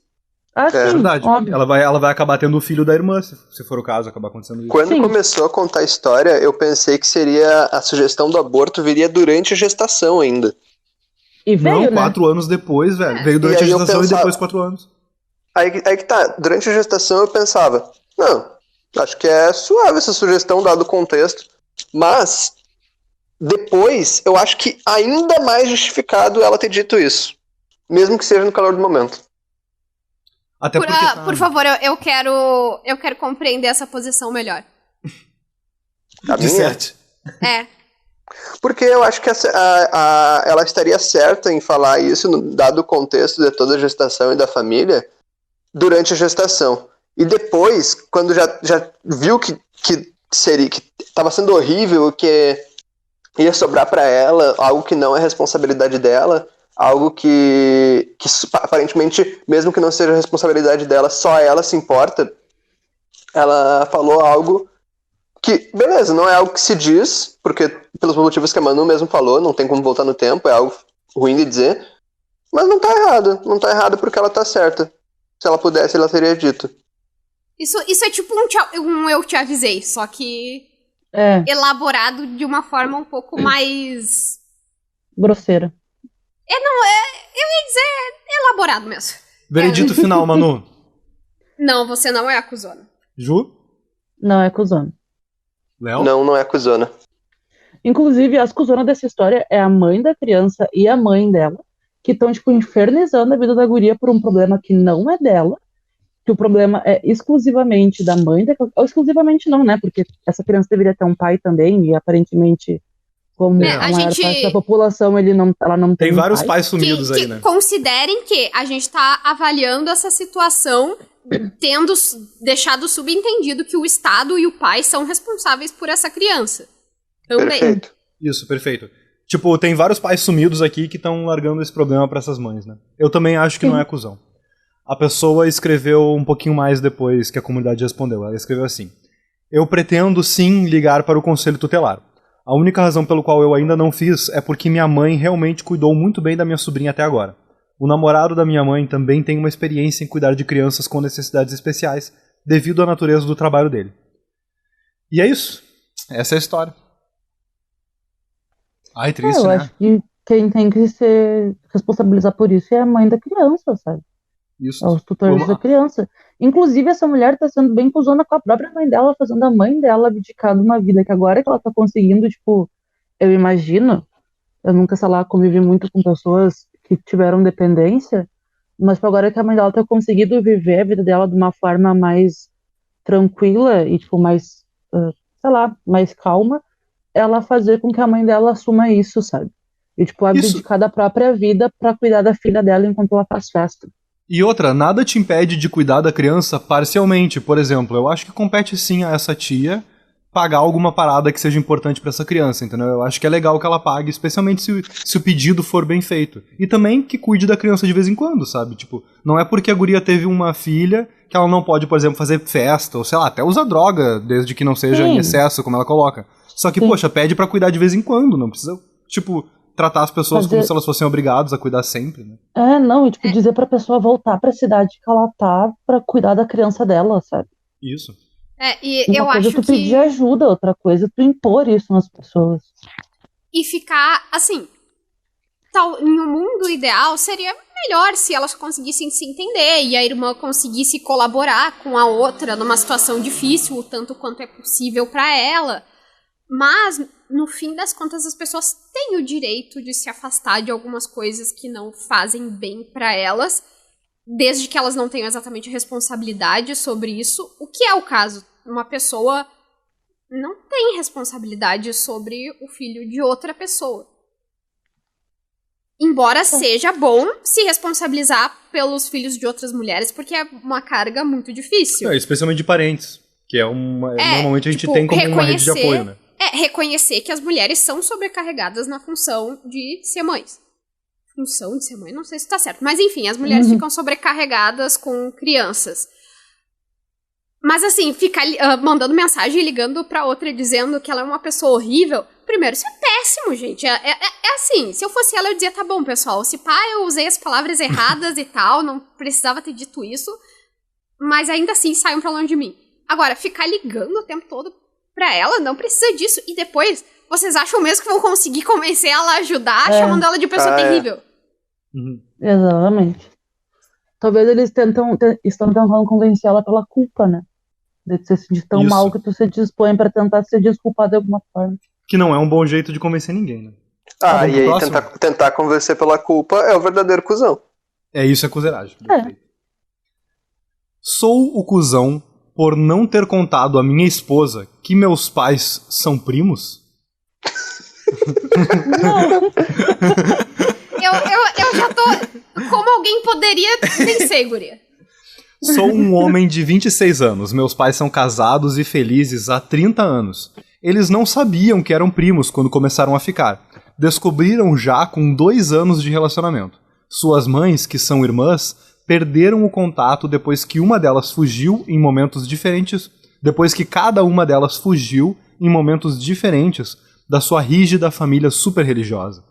Sim, É verdade. óbvio. Ela vai acabar tendo o filho da irmã, se for o caso, acabar acontecendo isso. Quando começou a contar a história, eu pensei que seria a sugestão do aborto viria durante a gestação ainda. E veio, não, 4 anos depois, velho. Veio durante a gestação e depois 4 anos. Aí que tá, durante a gestação eu pensava, não, acho que é suave essa sugestão dado o contexto, mas depois eu acho que ainda mais justificado ela ter dito isso, mesmo que seja no calor do momento. Até porque por favor, eu quero compreender essa posição melhor. A minha? É. Porque eu acho que ela estaria certa em falar isso, dado o contexto de toda a gestação e da família, durante a gestação. E depois, quando já viu que estava sendo horrível, que ia sobrar para ela algo que não é responsabilidade dela, algo que aparentemente, mesmo que não seja responsabilidade dela, só ela se importa, ela falou algo que, beleza, não é algo que se diz, porque pelos motivos que a Manu mesmo falou, não tem como voltar no tempo, é algo ruim de dizer, mas não tá errado porque ela tá certa. Se ela pudesse, ela teria dito. Isso é tipo um eu te avisei, só que elaborado de uma forma um pouco mais... grosseira. Eu ia dizer elaborado mesmo. Veredito final, Manu. Não, você não é a cuzona. Ju? Não é cuzona. Léo? Não é cuzona. Inclusive, as cuzonas dessa história é a mãe da criança e a mãe dela, que estão, tipo, infernizando a vida da guria por um problema que não é dela, que o problema é exclusivamente da mãe, ou exclusivamente não, né, porque essa criança deveria ter um pai também, e aparentemente, como a maior parte da população, ela não tem vários pai. pais sumidos aí, né? Considerem que a gente tá avaliando essa situação tendo deixado subentendido que o Estado e o pai são responsáveis por essa criança. Também. Perfeito. Isso, perfeito. Tipo, tem vários pais sumidos aqui que estão largando esse problema pra essas mães, né? Eu também acho que não é cuzão. A pessoa escreveu um pouquinho mais depois que a comunidade respondeu. Ela escreveu assim: eu pretendo sim ligar para o conselho tutelar. A única razão pelo qual eu ainda não fiz é porque minha mãe realmente cuidou muito bem da minha sobrinha até agora. O namorado da minha mãe também tem uma experiência em cuidar de crianças com necessidades especiais, devido à natureza do trabalho dele. E é isso. Essa é a história. Ai, triste, eu né? acho que quem tem que se responsabilizar por isso é a mãe da criança, sabe? Isso. É os tutores da criança. Inclusive, essa mulher tá sendo bem cuzona com a própria mãe dela, fazendo a mãe dela abdicar de uma vida que agora que ela tá conseguindo, tipo, eu imagino, eu nunca, sei lá, convivi muito com pessoas que tiveram dependência, mas agora que a mãe dela tá conseguindo viver a vida dela de uma forma mais tranquila e, tipo, mais, sei lá, mais calma, ela fazer com que a mãe dela assuma isso, sabe? E, tipo, abdicar da própria vida pra cuidar da filha dela enquanto ela faz festa. E outra, nada te impede de cuidar da criança parcialmente. Por exemplo, eu acho que compete sim a essa tia pagar alguma parada que seja importante pra essa criança, entendeu? Eu acho que é legal que ela pague, especialmente se o pedido for bem feito. E também que cuide da criança de vez em quando, sabe? Tipo, não é porque a guria teve uma filha que ela não pode, por exemplo, fazer festa, ou sei lá, até usar droga, desde que não seja em excesso, como ela coloca. Só que, poxa, pede pra cuidar de vez em quando, não precisa, tipo, tratar as pessoas como se elas fossem obrigadas a cuidar sempre, né? Não, e tipo, dizer pra pessoa voltar pra cidade que ela tá pra cuidar da criança dela, sabe? Isso. E Uma eu coisa acho tu pedir que... ajuda, outra coisa tu impor isso nas pessoas. E ficar, assim, em um mundo ideal, seria melhor se elas conseguissem se entender e a irmã conseguisse colaborar com a outra numa situação difícil, o tanto quanto é possível pra ela. Mas, no fim das contas, as pessoas têm o direito de se afastar de algumas coisas que não fazem bem pra elas, desde que elas não tenham exatamente responsabilidade sobre isso, o que é o caso. Uma pessoa não tem responsabilidade sobre o filho de outra pessoa. Embora seja bom se responsabilizar pelos filhos de outras mulheres, porque é uma carga muito difícil. Especialmente de parentes, que normalmente a gente tipo, tem como uma rede de apoio, né? Reconhecer que as mulheres são sobrecarregadas na função de ser mães. Função de ser mãe, não sei se tá certo. Mas enfim, as mulheres ficam sobrecarregadas com crianças. Mas assim, ficar mandando mensagem e ligando pra outra dizendo que ela é uma pessoa horrível, primeiro, isso é péssimo, gente. É assim, se eu fosse ela, eu dizia, tá bom, pessoal, se pá, eu usei as palavras erradas e tal, não precisava ter dito isso, mas ainda assim, saiam pra longe de mim. Agora, ficar ligando o tempo todo pra ela, não precisa disso. E depois, vocês acham mesmo que vão conseguir convencer ela a ajudar, chamando ela de pessoa terrível? Exatamente. Talvez eles estão tentando convencer ela pela culpa, né? De se sentir tão mal que tu se dispõe pra tentar se desculpar de alguma forma. Que não é um bom jeito de convencer ninguém, né? E aí tentar convencer pela culpa é o verdadeiro cuzão. Isso é cuzeragem. Sou o cuzão por não ter contado à minha esposa que meus pais são primos? Não. Eu já tô... Como alguém poderia vencer, guria? Sou um homem de 26 anos. Meus pais são casados e felizes há 30 anos. Eles não sabiam que eram primos quando começaram a ficar. Descobriram já com 2 anos de relacionamento. Suas mães, que são irmãs, perderam o contato depois que uma delas fugiu em momentos diferentes, depois que cada uma delas fugiu em momentos diferentes da sua rígida família super religiosa.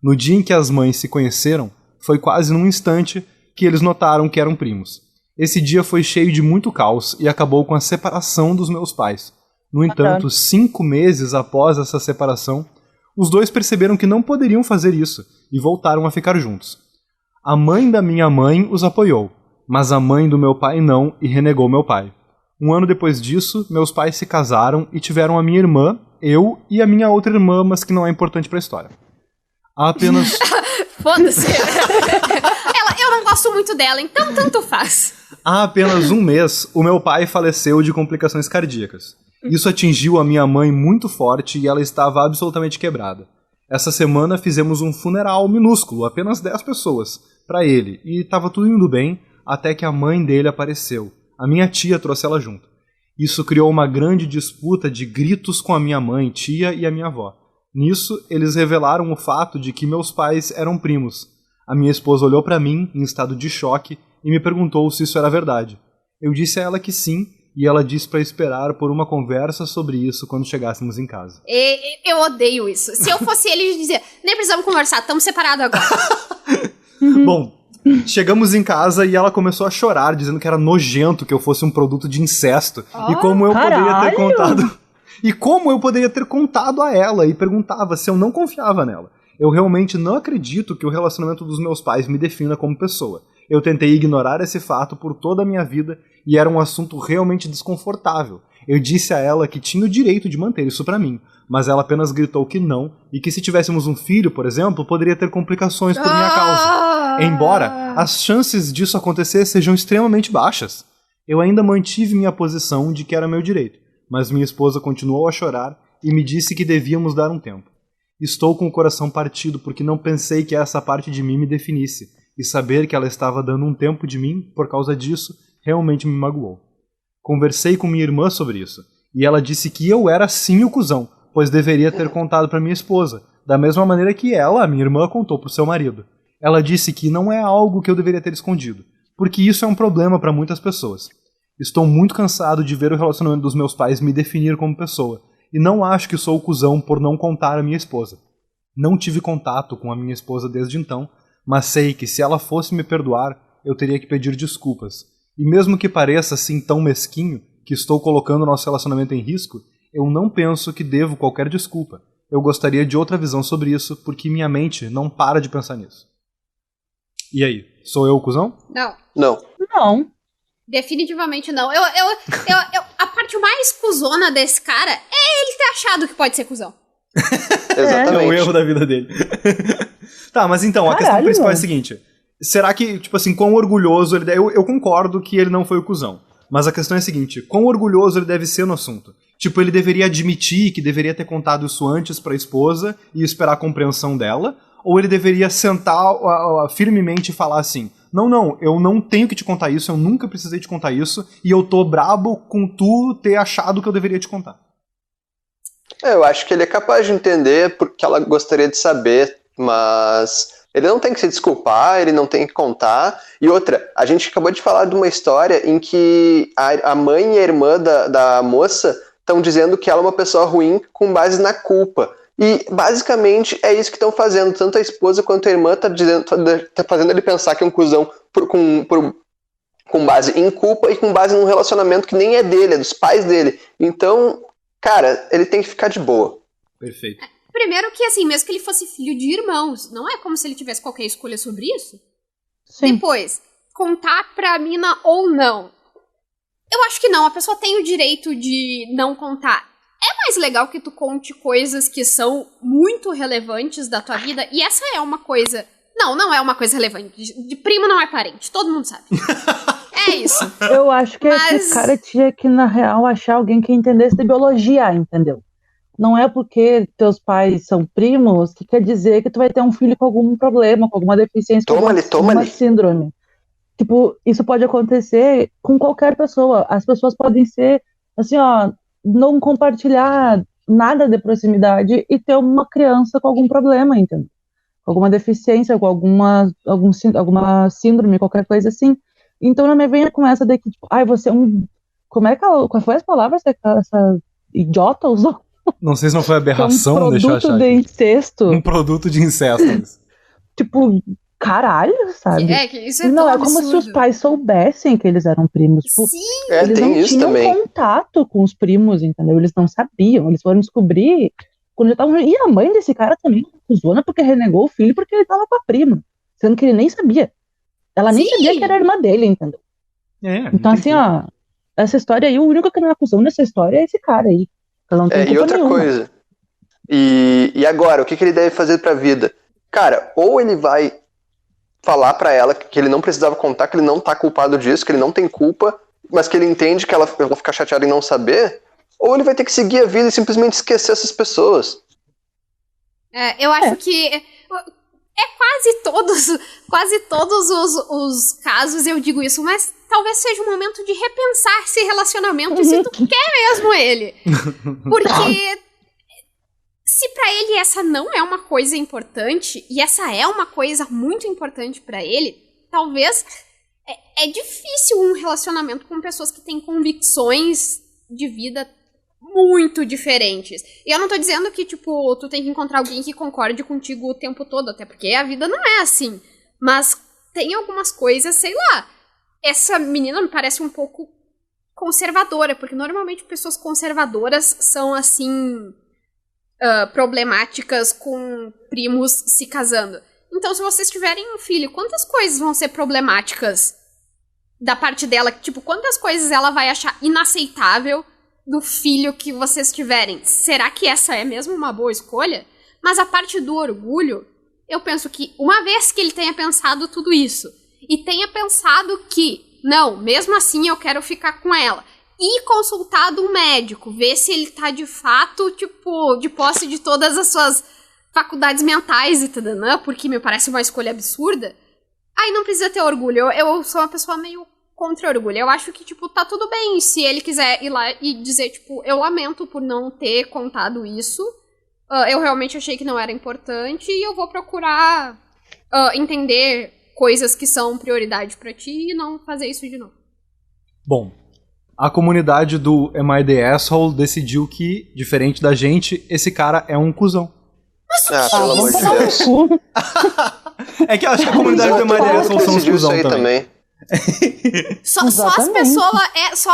No dia em que as mães se conheceram, foi quase num instante que eles notaram que eram primos. Esse dia foi cheio de muito caos e acabou com a separação dos meus pais. No entanto, 5 meses após essa separação, os dois perceberam que não poderiam fazer isso e voltaram a ficar juntos. A mãe da minha mãe os apoiou, mas a mãe do meu pai não e renegou meu pai. 1 ano depois disso, meus pais se casaram e tiveram a minha irmã, eu e a minha outra irmã, mas que não é importante pra história. Há apenas... Foda-se. Eu não gosto muito dela, então tanto faz. Há apenas 1 mês, o meu pai faleceu de complicações cardíacas. Isso atingiu a minha mãe muito forte e ela estava absolutamente quebrada. Essa semana fizemos um funeral minúsculo, apenas 10 pessoas, para ele, e estava tudo indo bem até que a mãe dele apareceu. A minha tia trouxe ela junto. Isso criou uma grande disputa de gritos com a minha mãe, tia e a minha avó. Nisso, eles revelaram o fato de que meus pais eram primos. A minha esposa olhou para mim, em estado de choque, e me perguntou se isso era verdade. Eu disse a ela que sim, e ela disse para esperar por uma conversa sobre isso quando chegássemos em casa. Eu odeio isso. Se eu fosse ele, eu dizia, nem precisamos conversar, estamos separados agora. Bom, chegamos em casa e ela começou a chorar, dizendo que era nojento que eu fosse um produto de incesto. E como eu poderia ter contado... E como eu poderia ter contado a ela e perguntava se eu não confiava nela. Eu realmente não acredito que o relacionamento dos meus pais me defina como pessoa. Eu tentei ignorar esse fato por toda a minha vida e era um assunto realmente desconfortável. Eu disse a ela que tinha o direito de manter isso pra mim, mas ela apenas gritou que não e que se tivéssemos um filho, por exemplo, poderia ter complicações por minha causa. Embora as chances disso acontecer sejam extremamente baixas. Eu ainda mantive minha posição de que era meu direito, mas minha esposa continuou a chorar e me disse que devíamos dar um tempo. Estou com o coração partido porque não pensei que essa parte de mim me definisse, e saber que ela estava dando um tempo de mim por causa disso realmente me magoou. Conversei com minha irmã sobre isso, E ela disse que eu era sim o cuzão, pois deveria ter contado pra minha esposa, da mesma maneira que ela, a minha irmã, contou pro seu marido. Ela disse que não é algo que eu deveria ter escondido, porque isso é um problema pra muitas pessoas. Estou muito cansado de ver o relacionamento dos meus pais me definir como pessoa, e não acho que sou o cuzão por não contar à minha esposa. Não tive contato com a minha esposa desde então, mas sei que se ela fosse me perdoar, eu teria que pedir desculpas. E mesmo que pareça assim tão mesquinho, que estou colocando nosso relacionamento em risco, eu não penso que devo qualquer desculpa. Eu gostaria de outra visão sobre isso, porque minha mente não para de pensar nisso. E aí, sou eu o cuzão? Não. Não. Não. Definitivamente não. A parte mais cuzona desse cara é ele ter achado que pode ser cuzão. Exatamente. É um erro da vida dele. Tá, mas então, a questão principal é a seguinte. Será que, tipo assim, quão orgulhoso ele deve... Eu concordo que ele não foi o cuzão. Mas a questão é a seguinte, quão orgulhoso ele deve ser no assunto? Tipo, ele deveria admitir que deveria ter contado isso antes pra esposa e esperar a compreensão dela? Ou ele deveria sentar firmemente e falar assim, não, eu não tenho que te contar isso, eu nunca precisei te contar isso, e eu tô brabo com tu ter achado que eu deveria te contar? Eu acho que ele é capaz de entender porque ela gostaria de saber, mas ele não tem que se desculpar, ele não tem que contar. E outra, a gente acabou de falar de uma história em que a mãe e a irmã da moça estão dizendo que ela é uma pessoa ruim com base na culpa. E basicamente é isso que estão fazendo. Tanto a esposa quanto a irmã tá fazendo ele pensar que é um cuzão com base em culpa e com base num relacionamento que nem é dele, é dos pais dele. Então, cara, ele tem que ficar de boa. Perfeito. Primeiro que, assim, mesmo que ele fosse filho de irmãos, não é como se ele tivesse qualquer escolha sobre isso. Sim. Depois, contar pra mina ou não. Eu acho que não, a pessoa tem o direito de não contar. É mais legal que tu conte coisas que são muito relevantes da tua vida, e essa é uma coisa... Não é uma coisa relevante. De primo não é parente, todo mundo sabe. É isso. Eu acho que esse cara tinha que, na real, achar alguém que entendesse de biologia, entendeu? Não é porque teus pais são primos que quer dizer que tu vai ter um filho com algum problema, com alguma deficiência, com alguma síndrome. Tipo, isso pode acontecer com qualquer pessoa. As pessoas podem ser, assim, ó, não compartilhar nada de proximidade e ter uma criança com algum problema, entendeu? Com alguma deficiência, com alguma síndrome, qualquer coisa assim. Então não me venha com essa de que, tipo, ai, você é um... Qual foi as palavras que essa idiota usou? Não sei se não foi aberração, deixa eu achar. Um produto de incesto. Um produto de incesto. Tipo, caralho, sabe? Que isso é não, tão é como absurdo. se os pais soubessem que eles eram primos. Tipo, Sim. eles tem não isso tinham também. contato com os primos, entendeu? Eles não sabiam. Eles foram descobrir quando já estavam... E a mãe desse cara também acusou, porque renegou o filho porque ele tava com a prima. Sendo que ele nem sabia. Ela nem sabia que era a irmã dele, entendeu? Então, assim, ó, essa história aí, o único que não acusou nessa história é esse cara aí. Ela não tem culpa e outra nenhuma. coisa. E agora, o que ele deve fazer pra vida? Cara, ou ele vai falar pra ela que ele não precisava contar, que ele não tá culpado disso, que ele não tem culpa, mas que ele entende que ela vai ficar chateada em não saber, ou ele vai ter que seguir a vida e simplesmente esquecer essas pessoas. Eu acho que quase todos os casos eu digo isso, mas talvez seja um momento de repensar esse relacionamento e se tu quer mesmo ele. Porque se pra ele essa não é uma coisa importante, e essa é uma coisa muito importante pra ele, talvez é difícil um relacionamento com pessoas que têm convicções de vida muito diferentes. E eu não tô dizendo que, tipo, tu tem que encontrar alguém que concorde contigo o tempo todo, até porque a vida não é assim. Mas tem algumas coisas, sei lá, essa menina me parece um pouco conservadora, porque normalmente pessoas conservadoras são, assim, problemáticas com primos se casando. Então, se vocês tiverem um filho, quantas coisas vão ser problemáticas da parte dela? Tipo, quantas coisas ela vai achar inaceitável do filho que vocês tiverem? Será que essa é mesmo uma boa escolha? Mas a parte do orgulho, eu penso que uma vez que ele tenha pensado tudo isso, e tenha pensado que, não, mesmo assim eu quero ficar com ela, e consultado um médico, ver se ele tá de fato, tipo, de posse de todas as suas faculdades mentais e tudo, porque me parece uma escolha absurda, aí não precisa ter orgulho. Eu sou uma pessoa meio contra orgulho. Eu acho que, tipo, tá tudo bem se ele quiser ir lá e dizer, tipo, eu lamento por não ter contado isso. Eu realmente achei que não era importante e eu vou procurar entender coisas que são prioridade pra ti e não fazer isso de novo. Bom, a comunidade do Am I the Asshole decidiu que, diferente da gente, esse cara é um cuzão. Pelo amor de Deus. É que eu acho que a comunidade do Am I the Asshole são os cuzão também. Só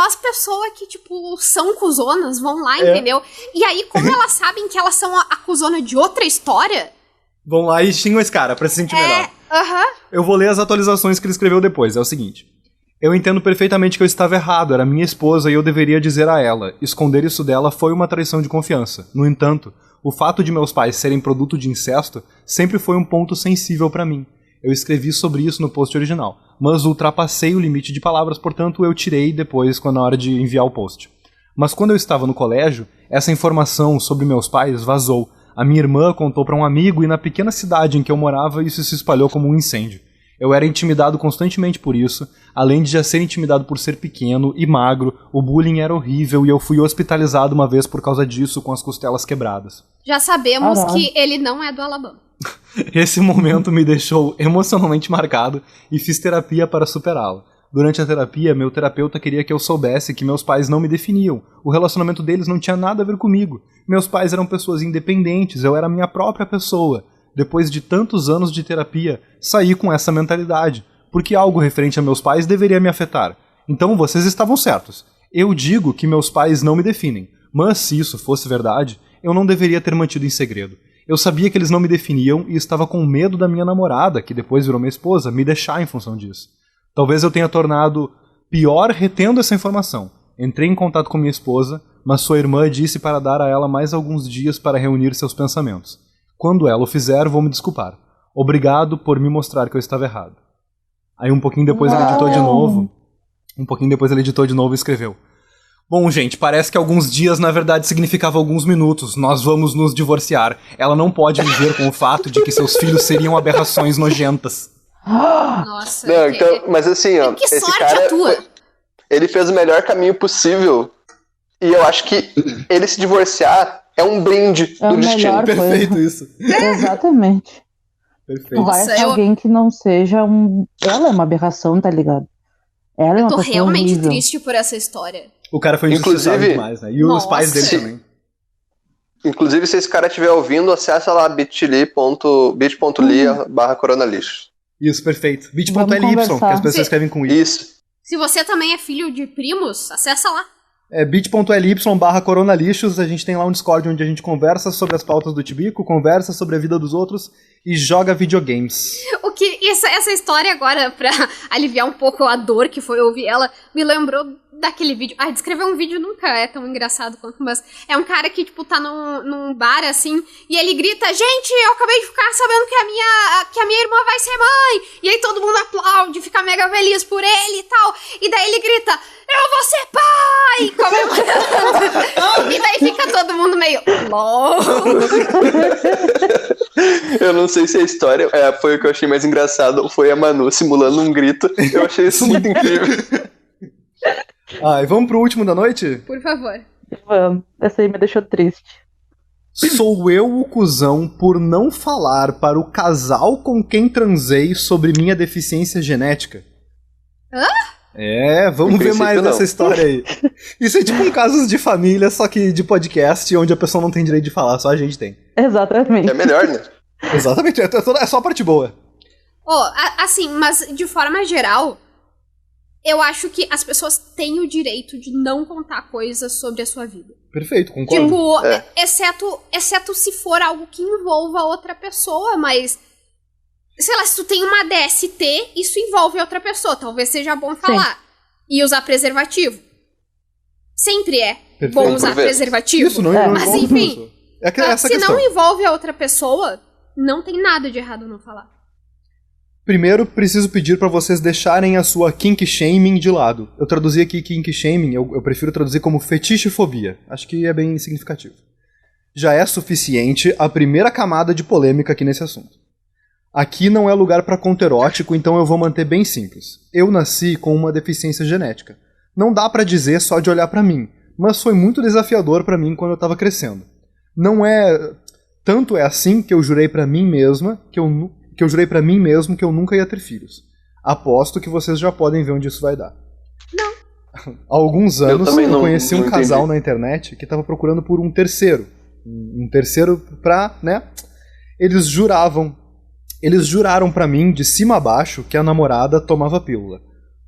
as pessoas que, tipo, são cuzonas vão lá, entendeu? E aí, como elas sabem que elas são a cuzona de outra história... Vão lá e xingam esse cara pra se sentir melhor. Eu vou ler as atualizações que ele escreveu depois. É o seguinte. Eu entendo perfeitamente que eu estava errado. Era minha esposa e eu deveria dizer a ela. Esconder isso dela foi uma traição de confiança. No entanto, o fato de meus pais serem produto de incesto sempre foi um ponto sensível pra mim. Eu escrevi sobre isso no post original, mas ultrapassei o limite de palavras, portanto eu tirei depois na hora de enviar o post. Mas quando eu estava no colégio, essa informação sobre meus pais vazou. A minha irmã contou para um amigo e na pequena cidade em que eu morava isso se espalhou como um incêndio. Eu era intimidado constantemente por isso, além de já ser intimidado por ser pequeno e magro, o bullying era horrível e eu fui hospitalizado uma vez por causa disso com as costelas quebradas. Já sabemos que ele não é do Alabama. Esse momento me deixou emocionalmente marcado e fiz terapia para superá-lo. Durante a terapia, meu terapeuta queria que eu soubesse que meus pais não me definiam. O relacionamento deles não tinha nada a ver comigo. Meus pais eram pessoas independentes, eu era a minha própria pessoa. Depois de tantos anos de terapia, saí com essa mentalidade, porque algo referente a meus pais deveria me afetar. Então vocês estavam certos. Eu digo que meus pais não me definem, mas se isso fosse verdade, eu não deveria ter mantido em segredo. Eu sabia que eles não me definiam e estava com medo da minha namorada, que depois virou minha esposa, me deixar em função disso. Talvez eu tenha tornado pior retendo essa informação. Entrei em contato com minha esposa, mas sua irmã disse para dar a ela mais alguns dias para reunir seus pensamentos. Quando ela o fizer, vou me desculpar. Obrigado por me mostrar que eu estava errado. Aí um pouquinho depois ele editou de novo. E escreveu: Bom, gente, parece que alguns dias na verdade significava alguns minutos. Nós vamos nos divorciar. Ela não pode viver com o fato de que seus filhos seriam aberrações nojentas. Nossa. Não, então, mas assim, ó, que esse sorte cara, a tua. Ele fez o melhor caminho possível. E eu acho que ele se divorciar é um brinde É do o destino. melhor. Perfeito isso. Exatamente. Perfeito. Vai Nossa, achar alguém que não seja um... Ela é uma aberração, tá ligado? Ela é Eu uma tô pessoa realmente horrível. triste por essa história. O cara foi injustiçado Inclusive- demais, né? E os Nossa. pais dele também. Inclusive, se esse cara estiver ouvindo, acessa lá bit.ly/coronalixo. Isso, perfeito. Vamos bit.ly, que conversar. as pessoas escrevem com I. Isso. Se você também é filho de primos, acessa lá. É bit.ly/coronalixos, a gente tem lá um Discord onde a gente conversa sobre as pautas do Tibico, conversa sobre a vida dos outros e joga videogames. O que essa história agora, pra aliviar um pouco a dor que foi ouvir ela, me lembrou daquele vídeo. Descrever um vídeo nunca é tão engraçado quanto, mas é um cara que, tipo, tá num bar, assim, e ele grita: gente, eu acabei de ficar sabendo que a minha irmã vai ser mãe. E aí todo mundo aplaude, fica mega feliz por ele e tal. E daí ele grita: eu vou ser pai! Comemorando. E daí fica todo mundo meio... LOL. Eu não sei se a história foi o que eu achei mais engraçado, foi a Manu simulando um grito. Eu achei isso muito incrível. E vamos pro último da noite? Por favor. Vamos. Essa aí me deixou triste. Sou eu o cuzão por não falar para o casal com quem transei sobre minha deficiência genética? Hã? Vamos Em ver mais princípio, não. dessa história aí. Isso é tipo um caso de família, só que de podcast, onde a pessoa não tem direito de falar, só a gente tem. Exatamente. É melhor, né? Exatamente, é só a parte boa. Assim, mas de forma geral, eu acho que as pessoas têm o direito de não contar coisas sobre a sua vida. Perfeito, concordo. Tipo, É. exceto se for algo que envolva outra pessoa, mas... Sei lá, se tu tem uma DST, isso envolve outra pessoa. Talvez seja bom falar. E usar preservativo. Sempre é Perfeito. bom usar Por vezes. preservativo. Isso não Mas envolve enfim, isso. É que essa se questão. não envolve a outra pessoa, não tem nada de errado não falar. Primeiro, preciso pedir pra vocês deixarem a sua kink shaming de lado. Eu traduzi aqui kink shaming, eu prefiro traduzir como fetichefobia. Acho que é bem significativo. Já é suficiente a primeira camada de polêmica aqui nesse assunto. Aqui não é lugar pra conto erótico, então eu vou manter bem simples. Eu nasci com uma deficiência genética. Não dá pra dizer só de olhar pra mim, mas foi muito desafiador pra mim quando eu tava crescendo. Não é... Tanto é assim que eu jurei pra mim mesma que eu jurei pra mim mesmo que eu nunca ia ter filhos. Aposto que vocês já podem ver onde isso vai dar. Não. Há alguns anos eu conheci um não casal entendi. na internet que tava procurando por um terceiro. Um terceiro pra, né? Eles juraram pra mim, de cima a baixo, que a namorada tomava pílula.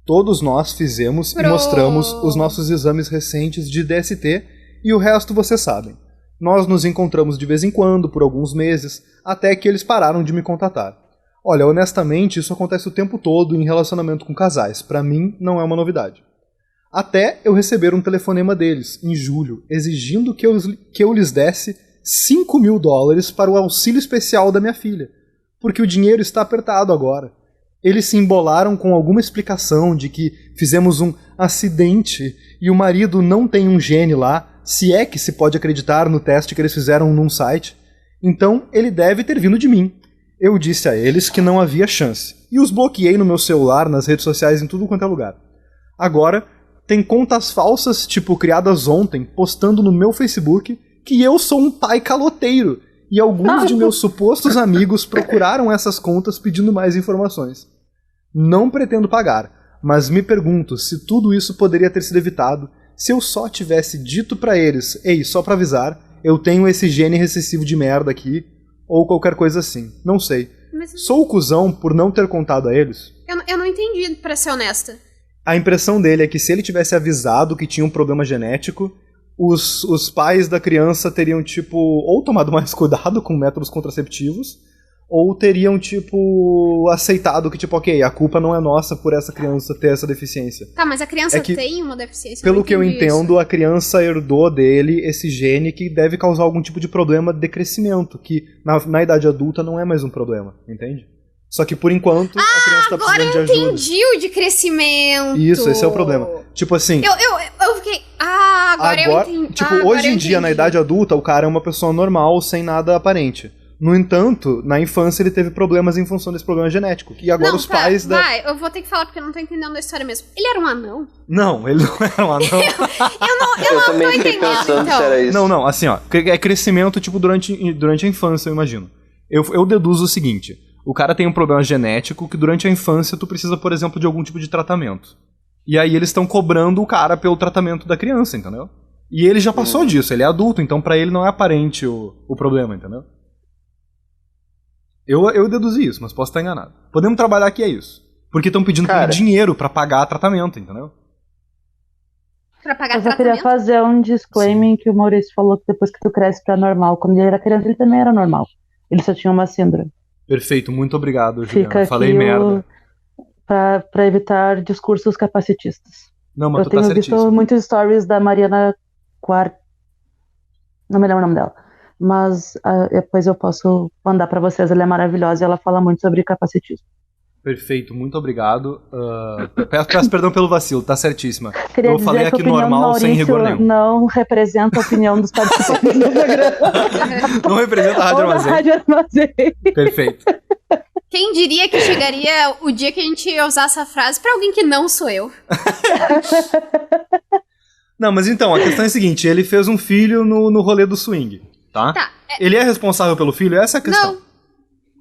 Todos nós fizemos e mostramos os nossos exames recentes de DST e o resto vocês sabem. Nós nos encontramos de vez em quando, por alguns meses, até que eles pararam de me contatar. Olha, honestamente, isso acontece o tempo todo em relacionamento com casais. Pra mim, não é uma novidade. Até eu receber um telefonema deles, em julho, exigindo que eu lhes desse $5.000 para o auxílio especial da minha filha. Porque o dinheiro está apertado agora. Eles se embolaram com alguma explicação de que fizemos um acidente e o marido não tem um gene lá, se é que se pode acreditar no teste que eles fizeram num site. Então ele deve ter vindo de mim. Eu disse a eles que não havia chance. E os bloqueei no meu celular, nas redes sociais, em tudo quanto é lugar. Agora, tem contas falsas, tipo criadas ontem, postando no meu Facebook que eu sou um pai caloteiro. E alguns de meus supostos amigos procuraram essas contas pedindo mais informações. Não pretendo pagar, mas me pergunto se tudo isso poderia ter sido evitado se eu só tivesse dito pra eles: ei, só pra avisar, eu tenho esse gene recessivo de merda aqui, ou qualquer coisa assim. Não sei. Mas Sou o cuzão por não ter contado a eles? eu não entendi, pra ser honesta. A impressão dele é que se ele tivesse avisado que tinha um problema genético, os pais da criança teriam, tipo, ou tomado mais cuidado com métodos contraceptivos, ou teriam, tipo, aceitado que, tipo, ok, a culpa não é nossa por essa criança ter essa deficiência. Tá, mas a criança É que, tem uma deficiência? Pelo não que eu entendi entendo, isso. a criança herdou dele esse gene que deve causar algum tipo de problema de crescimento, que na idade adulta não é mais um problema, entende? Só que por enquanto a criança tá Agora precisando de eu ajuda. entendi o de crescimento. Isso, esse é o problema. Tipo assim, Eu fiquei... Ah, agora eu entendi. tipo, Ah, agora hoje eu em dia, na entendi. idade adulta, o cara é uma pessoa normal, sem nada aparente. No entanto, na infância ele teve problemas em função desse problema genético. E agora Não, os pais da... Vai, eu vou ter que falar porque eu não tô entendendo a história mesmo. Ele era um anão? Não, ele não era um anão. Eu também fiquei entendendo, pensando então. se era isso. Não, assim, ó. É crescimento, tipo, durante a infância, eu imagino. Eu deduzo o seguinte. O cara tem um problema genético que durante a infância tu precisa, por exemplo, de algum tipo de tratamento. E aí eles estão cobrando o cara pelo tratamento da criança, entendeu? E ele já passou disso, ele é adulto, então pra ele não é aparente o problema, entendeu? Eu deduzi isso, mas posso estar enganado. Podemos trabalhar que é isso. Porque estão pedindo pra ele dinheiro pra pagar tratamento, entendeu? Pra pagar Eu só queria tratamento? fazer um disclaimer que o Maurício falou que depois que tu cresce pra normal. Quando ele era criança, ele também era normal. Ele só tinha uma síndrome. Perfeito, muito obrigado, Juliana. Fica Falei aqui merda. pra evitar discursos capacitistas. Não, mas Eu tu tá tenho visto certíssimo. muitos stories da Mariana Quar... Não me lembro o nome dela. Mas depois eu posso mandar pra vocês. Ela é maravilhosa e ela fala muito sobre capacitismo. Perfeito, muito obrigado. Peço perdão pelo vacilo, tá certíssima. Queria Eu dizer falei que a aqui opinião do normal, sem rigor Maurício nenhum. não representa a opinião dos participantes do programa. Não representa a Rádio Ou da Armazém. Rádio Armazém. Perfeito. Quem diria que chegaria o dia que a gente ia usar essa frase pra alguém que não sou eu? Não, mas então, a questão é a seguinte, ele fez um filho no rolê do swing, tá? Tá, Ele é responsável pelo filho? Essa é a questão.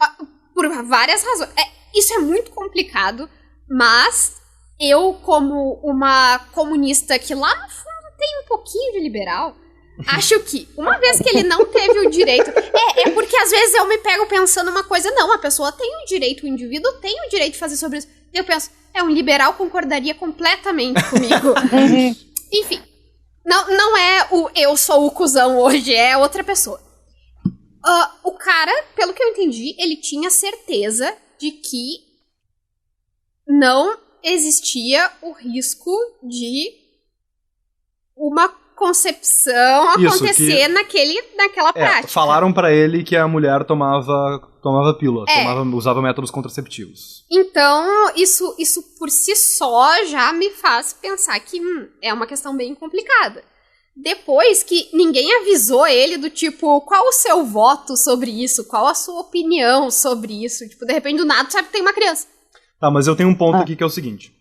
não. Por várias razões. Isso é muito complicado, mas eu, como uma comunista que lá no fundo tem um pouquinho de liberal, acho que, uma vez que ele não teve o direito... É porque às vezes eu me pego pensando uma coisa, não, a pessoa tem o direito, o indivíduo tem o direito de fazer sobre isso. E eu penso, um liberal concordaria completamente comigo. Enfim, não é o eu sou o cuzão hoje, é outra pessoa. O cara, pelo que eu entendi, ele tinha certeza de que não existia o risco de uma concepção Isso, acontecer naquela prática. Falaram pra ele que a mulher tomava pílula, usava métodos contraceptivos. Então, isso por si só já me faz pensar que é uma questão bem complicada. depois que ninguém avisou ele do tipo, qual o seu voto sobre isso? Qual a sua opinião sobre isso? Tipo, de repente, do nada, sabe que tem uma criança. Tá, mas eu tenho um ponto aqui que é o seguinte.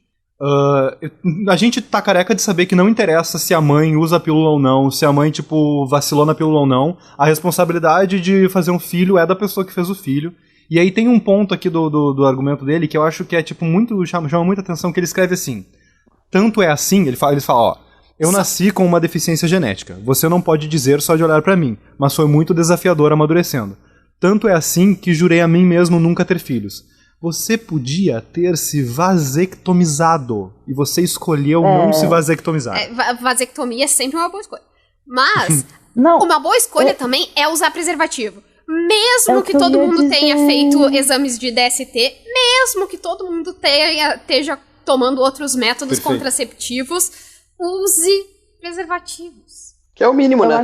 A gente tá careca de saber que não interessa se a mãe usa a pílula ou não, se a mãe, tipo, vacilou na pílula ou não. A responsabilidade de fazer um filho é da pessoa que fez o filho. E aí tem um ponto aqui do argumento dele que eu acho que é, tipo, chama muita atenção, que ele escreve assim. Tanto é assim, ele fala, ó, eu nasci com uma deficiência genética. Você não pode dizer só de olhar pra mim, mas foi muito desafiador amadurecendo. Tanto é assim que jurei a mim mesmo nunca ter filhos. Você podia ter se vasectomizado e você escolheu não se vasectomizar. Vasectomia é sempre uma boa escolha. Mas, Não, uma boa escolha também é usar preservativo. Mesmo É o que que eu todo ia mundo tenha dizer. feito exames de DST, mesmo que todo mundo esteja tomando outros métodos Perfeito. contraceptivos, use preservativos. Que é o mínimo, né?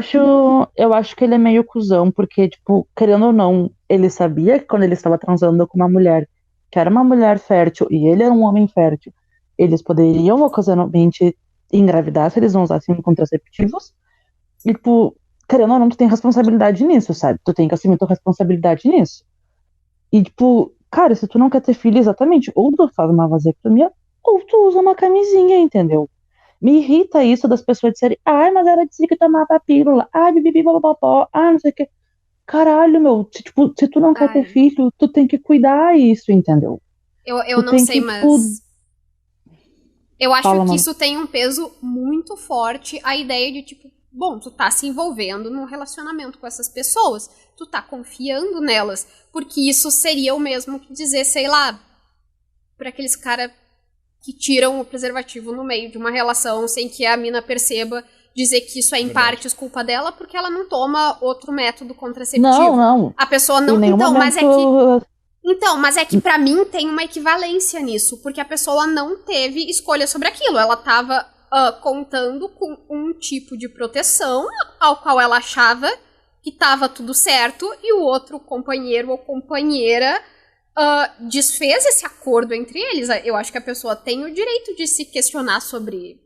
eu acho que ele é meio cuzão, porque, tipo, querendo ou não, ele sabia que quando ele estava transando com uma mulher, que era uma mulher fértil, e ele era um homem fértil, eles poderiam ocasionalmente engravidar se eles não usassem contraceptivos. E, tipo, querendo ou não, tu tem responsabilidade nisso, sabe? Tu tem que assumir tua responsabilidade nisso. E, tipo, cara, se tu não quer ter filho, exatamente, ou tu faz uma vasectomia, ou tu usa uma camisinha, entendeu? Me irrita isso das pessoas dizerem, ai, mas ela disse que tomava pílula, ai, bibibi, bababó, não sei o que. Caralho, meu, se tu não quer ter filho, tu tem que cuidar isso, entendeu? Eu Tu não tem sei, que, mas eu acho Fala, que mano. isso tem um peso muito forte, a ideia de, tipo, bom, tu tá se envolvendo num relacionamento com essas pessoas, tu tá confiando nelas, porque isso seria o mesmo que dizer, sei lá, pra aqueles caras que tiram o preservativo no meio de uma relação sem que a mina perceba, dizer que isso é em partes culpa dela porque ela não toma outro método contraceptivo. Não. A pessoa Em não. nenhum Então, momento... mas é que pra mim tem uma equivalência nisso, porque a pessoa não teve escolha sobre aquilo. Ela tava contando com um tipo de proteção ao qual ela achava que tava tudo certo e o outro companheiro ou companheira desfez esse acordo entre eles. Eu acho que a pessoa tem o direito de se questionar sobre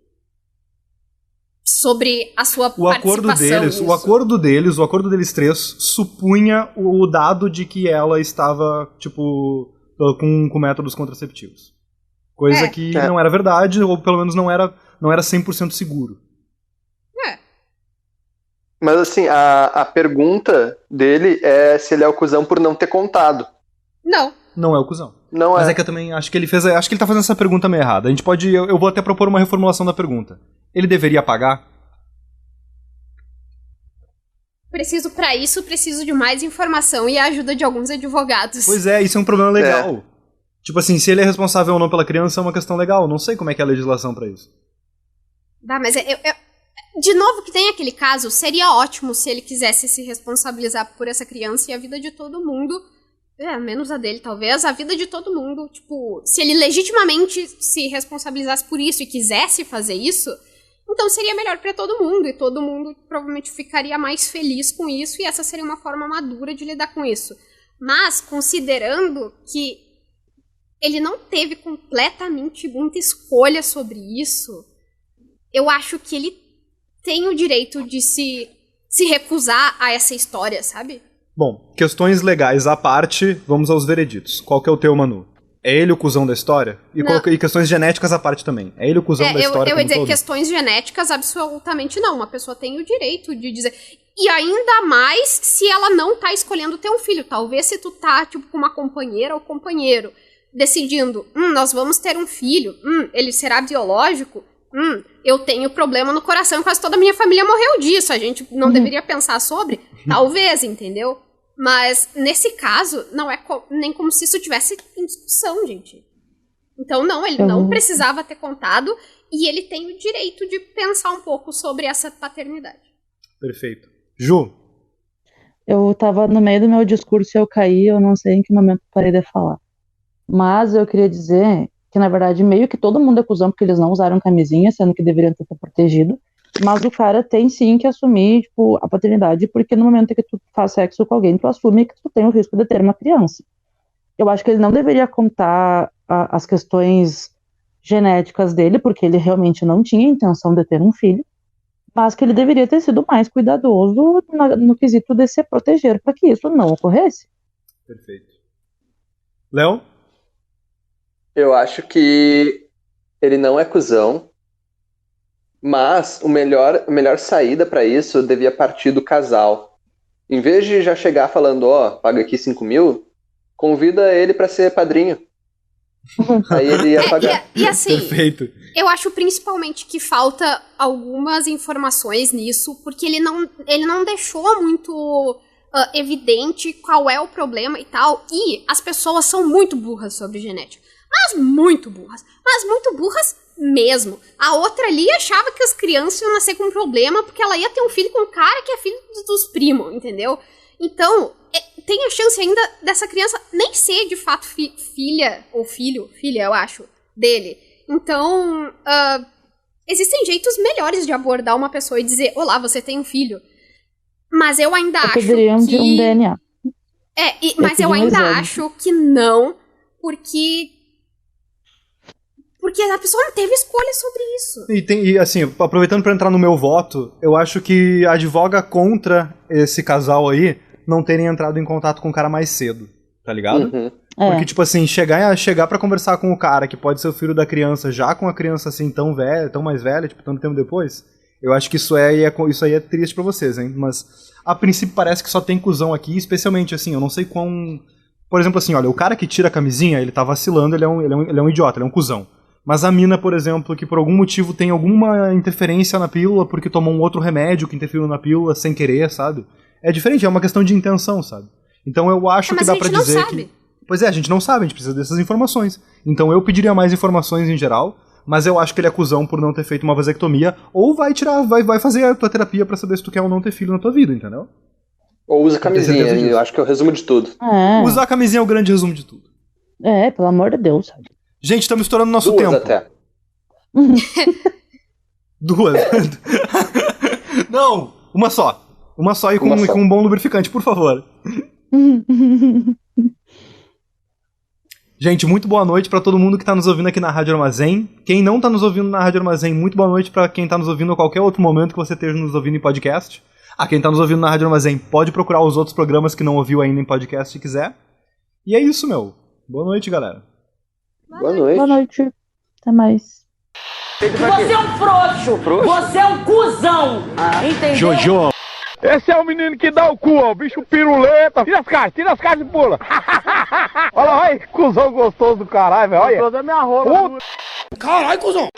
a sua participação. O acordo deles três, supunha o dado de que ela estava, tipo, com métodos contraceptivos. Coisa que não era verdade, ou pelo menos não era 100% seguro. Mas assim, a pergunta dele é se ele é o cuzão por não ter contado. Não é o cuzão. Não Mas é. é que eu também acho que ele tá fazendo essa pergunta meio errada. A gente pode. Eu vou até propor uma reformulação da pergunta. Ele deveria pagar? Preciso de mais informação e a ajuda de alguns advogados. Pois é, isso é um problema legal. Tipo assim, se ele é responsável ou não pela criança é uma questão legal. Não sei como é que é a legislação pra isso. Mas de novo, que tem aquele caso, seria ótimo se ele quisesse se responsabilizar por essa criança e a vida de todo mundo. Menos a dele, talvez. A vida de todo mundo. Tipo, se ele legitimamente se responsabilizasse por isso e quisesse fazer isso, então seria melhor pra todo mundo. E todo mundo provavelmente ficaria mais feliz com isso. E essa seria uma forma madura de lidar com isso. Mas, considerando que ele não teve completamente muita escolha sobre isso, eu acho que ele tem o direito de se recusar a essa história, sabe? Bom, questões legais à parte, vamos aos vereditos. Qual que é o teu, Manu? É ele o cuzão da história? E questões genéticas à parte também. É ele o cuzão da história? Eu ia dizer todo? questões genéticas, absolutamente não. Uma pessoa tem o direito de dizer. E ainda mais se ela não tá escolhendo ter um filho. Talvez se tu tá, tipo, com uma companheira ou companheiro, decidindo, nós vamos ter um filho, ele será biológico, eu tenho problema no coração e quase toda a minha família morreu disso. A gente não deveria pensar sobre? Talvez, entendeu? Mas, nesse caso, não é nem como se isso tivesse em discussão, gente. Então, não, ele não precisava ter contado e ele tem o direito de pensar um pouco sobre essa paternidade. Perfeito. Ju? Eu tava no meio do meu discurso e eu caí, eu não sei em que momento parei de falar. Mas eu queria dizer que, na verdade, meio que todo mundo é cuzão porque eles não usaram camisinha, sendo que deveriam ter sido protegido. Mas o cara tem sim que assumir, tipo, a paternidade, porque no momento em que tu faz sexo com alguém, tu assume que tu tem o risco de ter uma criança. Eu acho que ele não deveria contar as questões genéticas dele, porque ele realmente não tinha intenção de ter um filho. mas que ele deveria ter sido mais cuidadoso no quesito de se proteger para que isso não ocorresse. Perfeito. Léo? Eu acho que ele não é cuzão, mas a melhor saída pra isso devia partir do casal. Em vez de já chegar falando, paga aqui 5 mil, convida ele pra ser padrinho. Aí ele ia pagar. E assim, Perfeito. eu acho principalmente que falta algumas informações nisso, porque ele não deixou muito evidente qual é o problema e tal. E as pessoas são muito burras sobre genética. Mas muito burras mesmo. A outra ali achava que as crianças iam nascer com um problema porque ela ia ter um filho com um cara que é filho dos primos, entendeu? Então, tem a chance ainda dessa criança nem ser de fato filha ou filha, eu acho, dele. Então, existem jeitos melhores de abordar uma pessoa e dizer, olá, você tem um filho. Mas eu ainda acho Poderiam de um DNA. Mas eu ainda acho que não, porque a pessoa não teve escolha sobre isso. E assim, aproveitando pra entrar no meu voto, eu acho que advoga contra esse casal aí não terem entrado em contato com o cara mais cedo, tá ligado? Uhum. Porque, tipo assim, chegar pra conversar com o cara que pode ser o filho da criança, já com a criança assim tão velha, tão mais velha, tipo, tanto tempo depois, eu acho que isso aí é triste pra vocês, hein? Mas, a princípio, parece que só tem cuzão aqui, especialmente, assim, eu não sei quão... Por exemplo, assim, olha, o cara que tira a camisinha, ele tá vacilando, ele é um idiota, ele é um cuzão. Mas a mina, por exemplo, que por algum motivo tem alguma interferência na pílula porque tomou um outro remédio que interferiu na pílula sem querer, sabe? É diferente, é uma questão de intenção, sabe? Então eu acho que dá pra dizer que... Pois é, a gente não sabe, a gente precisa dessas informações. Então eu pediria mais informações em geral, mas eu acho que ele é cuzão por não ter feito uma vasectomia, ou vai fazer a tua terapia pra saber se tu quer ou não ter filho na tua vida, entendeu? Ou usa camisinha, eu acho que é o resumo de tudo. Usar a camisinha é o grande resumo de tudo. Pelo amor de Deus, sabe? Gente, estamos estourando nosso Duas tempo. até. Duas. Não, uma só. Uma só e com um bom lubrificante, por favor. Gente, muito boa noite pra todo mundo que tá nos ouvindo aqui na Rádio Armazém. Quem não tá nos ouvindo na Rádio Armazém, muito boa noite pra quem tá nos ouvindo a qualquer outro momento que você esteja nos ouvindo em podcast. Quem tá nos ouvindo na Rádio Armazém, pode procurar os outros programas que não ouviu ainda em podcast se quiser. E é isso, meu. Boa noite, galera. Boa noite. Boa noite. Até mais. Você é um frouxo. Você é um cuzão. Entendeu? Jojo. Esse é o menino que dá o cu, ó. O bicho piruleta. Tira as caixas e pula. Olha lá, olha. Cuzão gostoso do caralho, velho. Olha. Gostoso é minha roupa. Caralho, cuzão.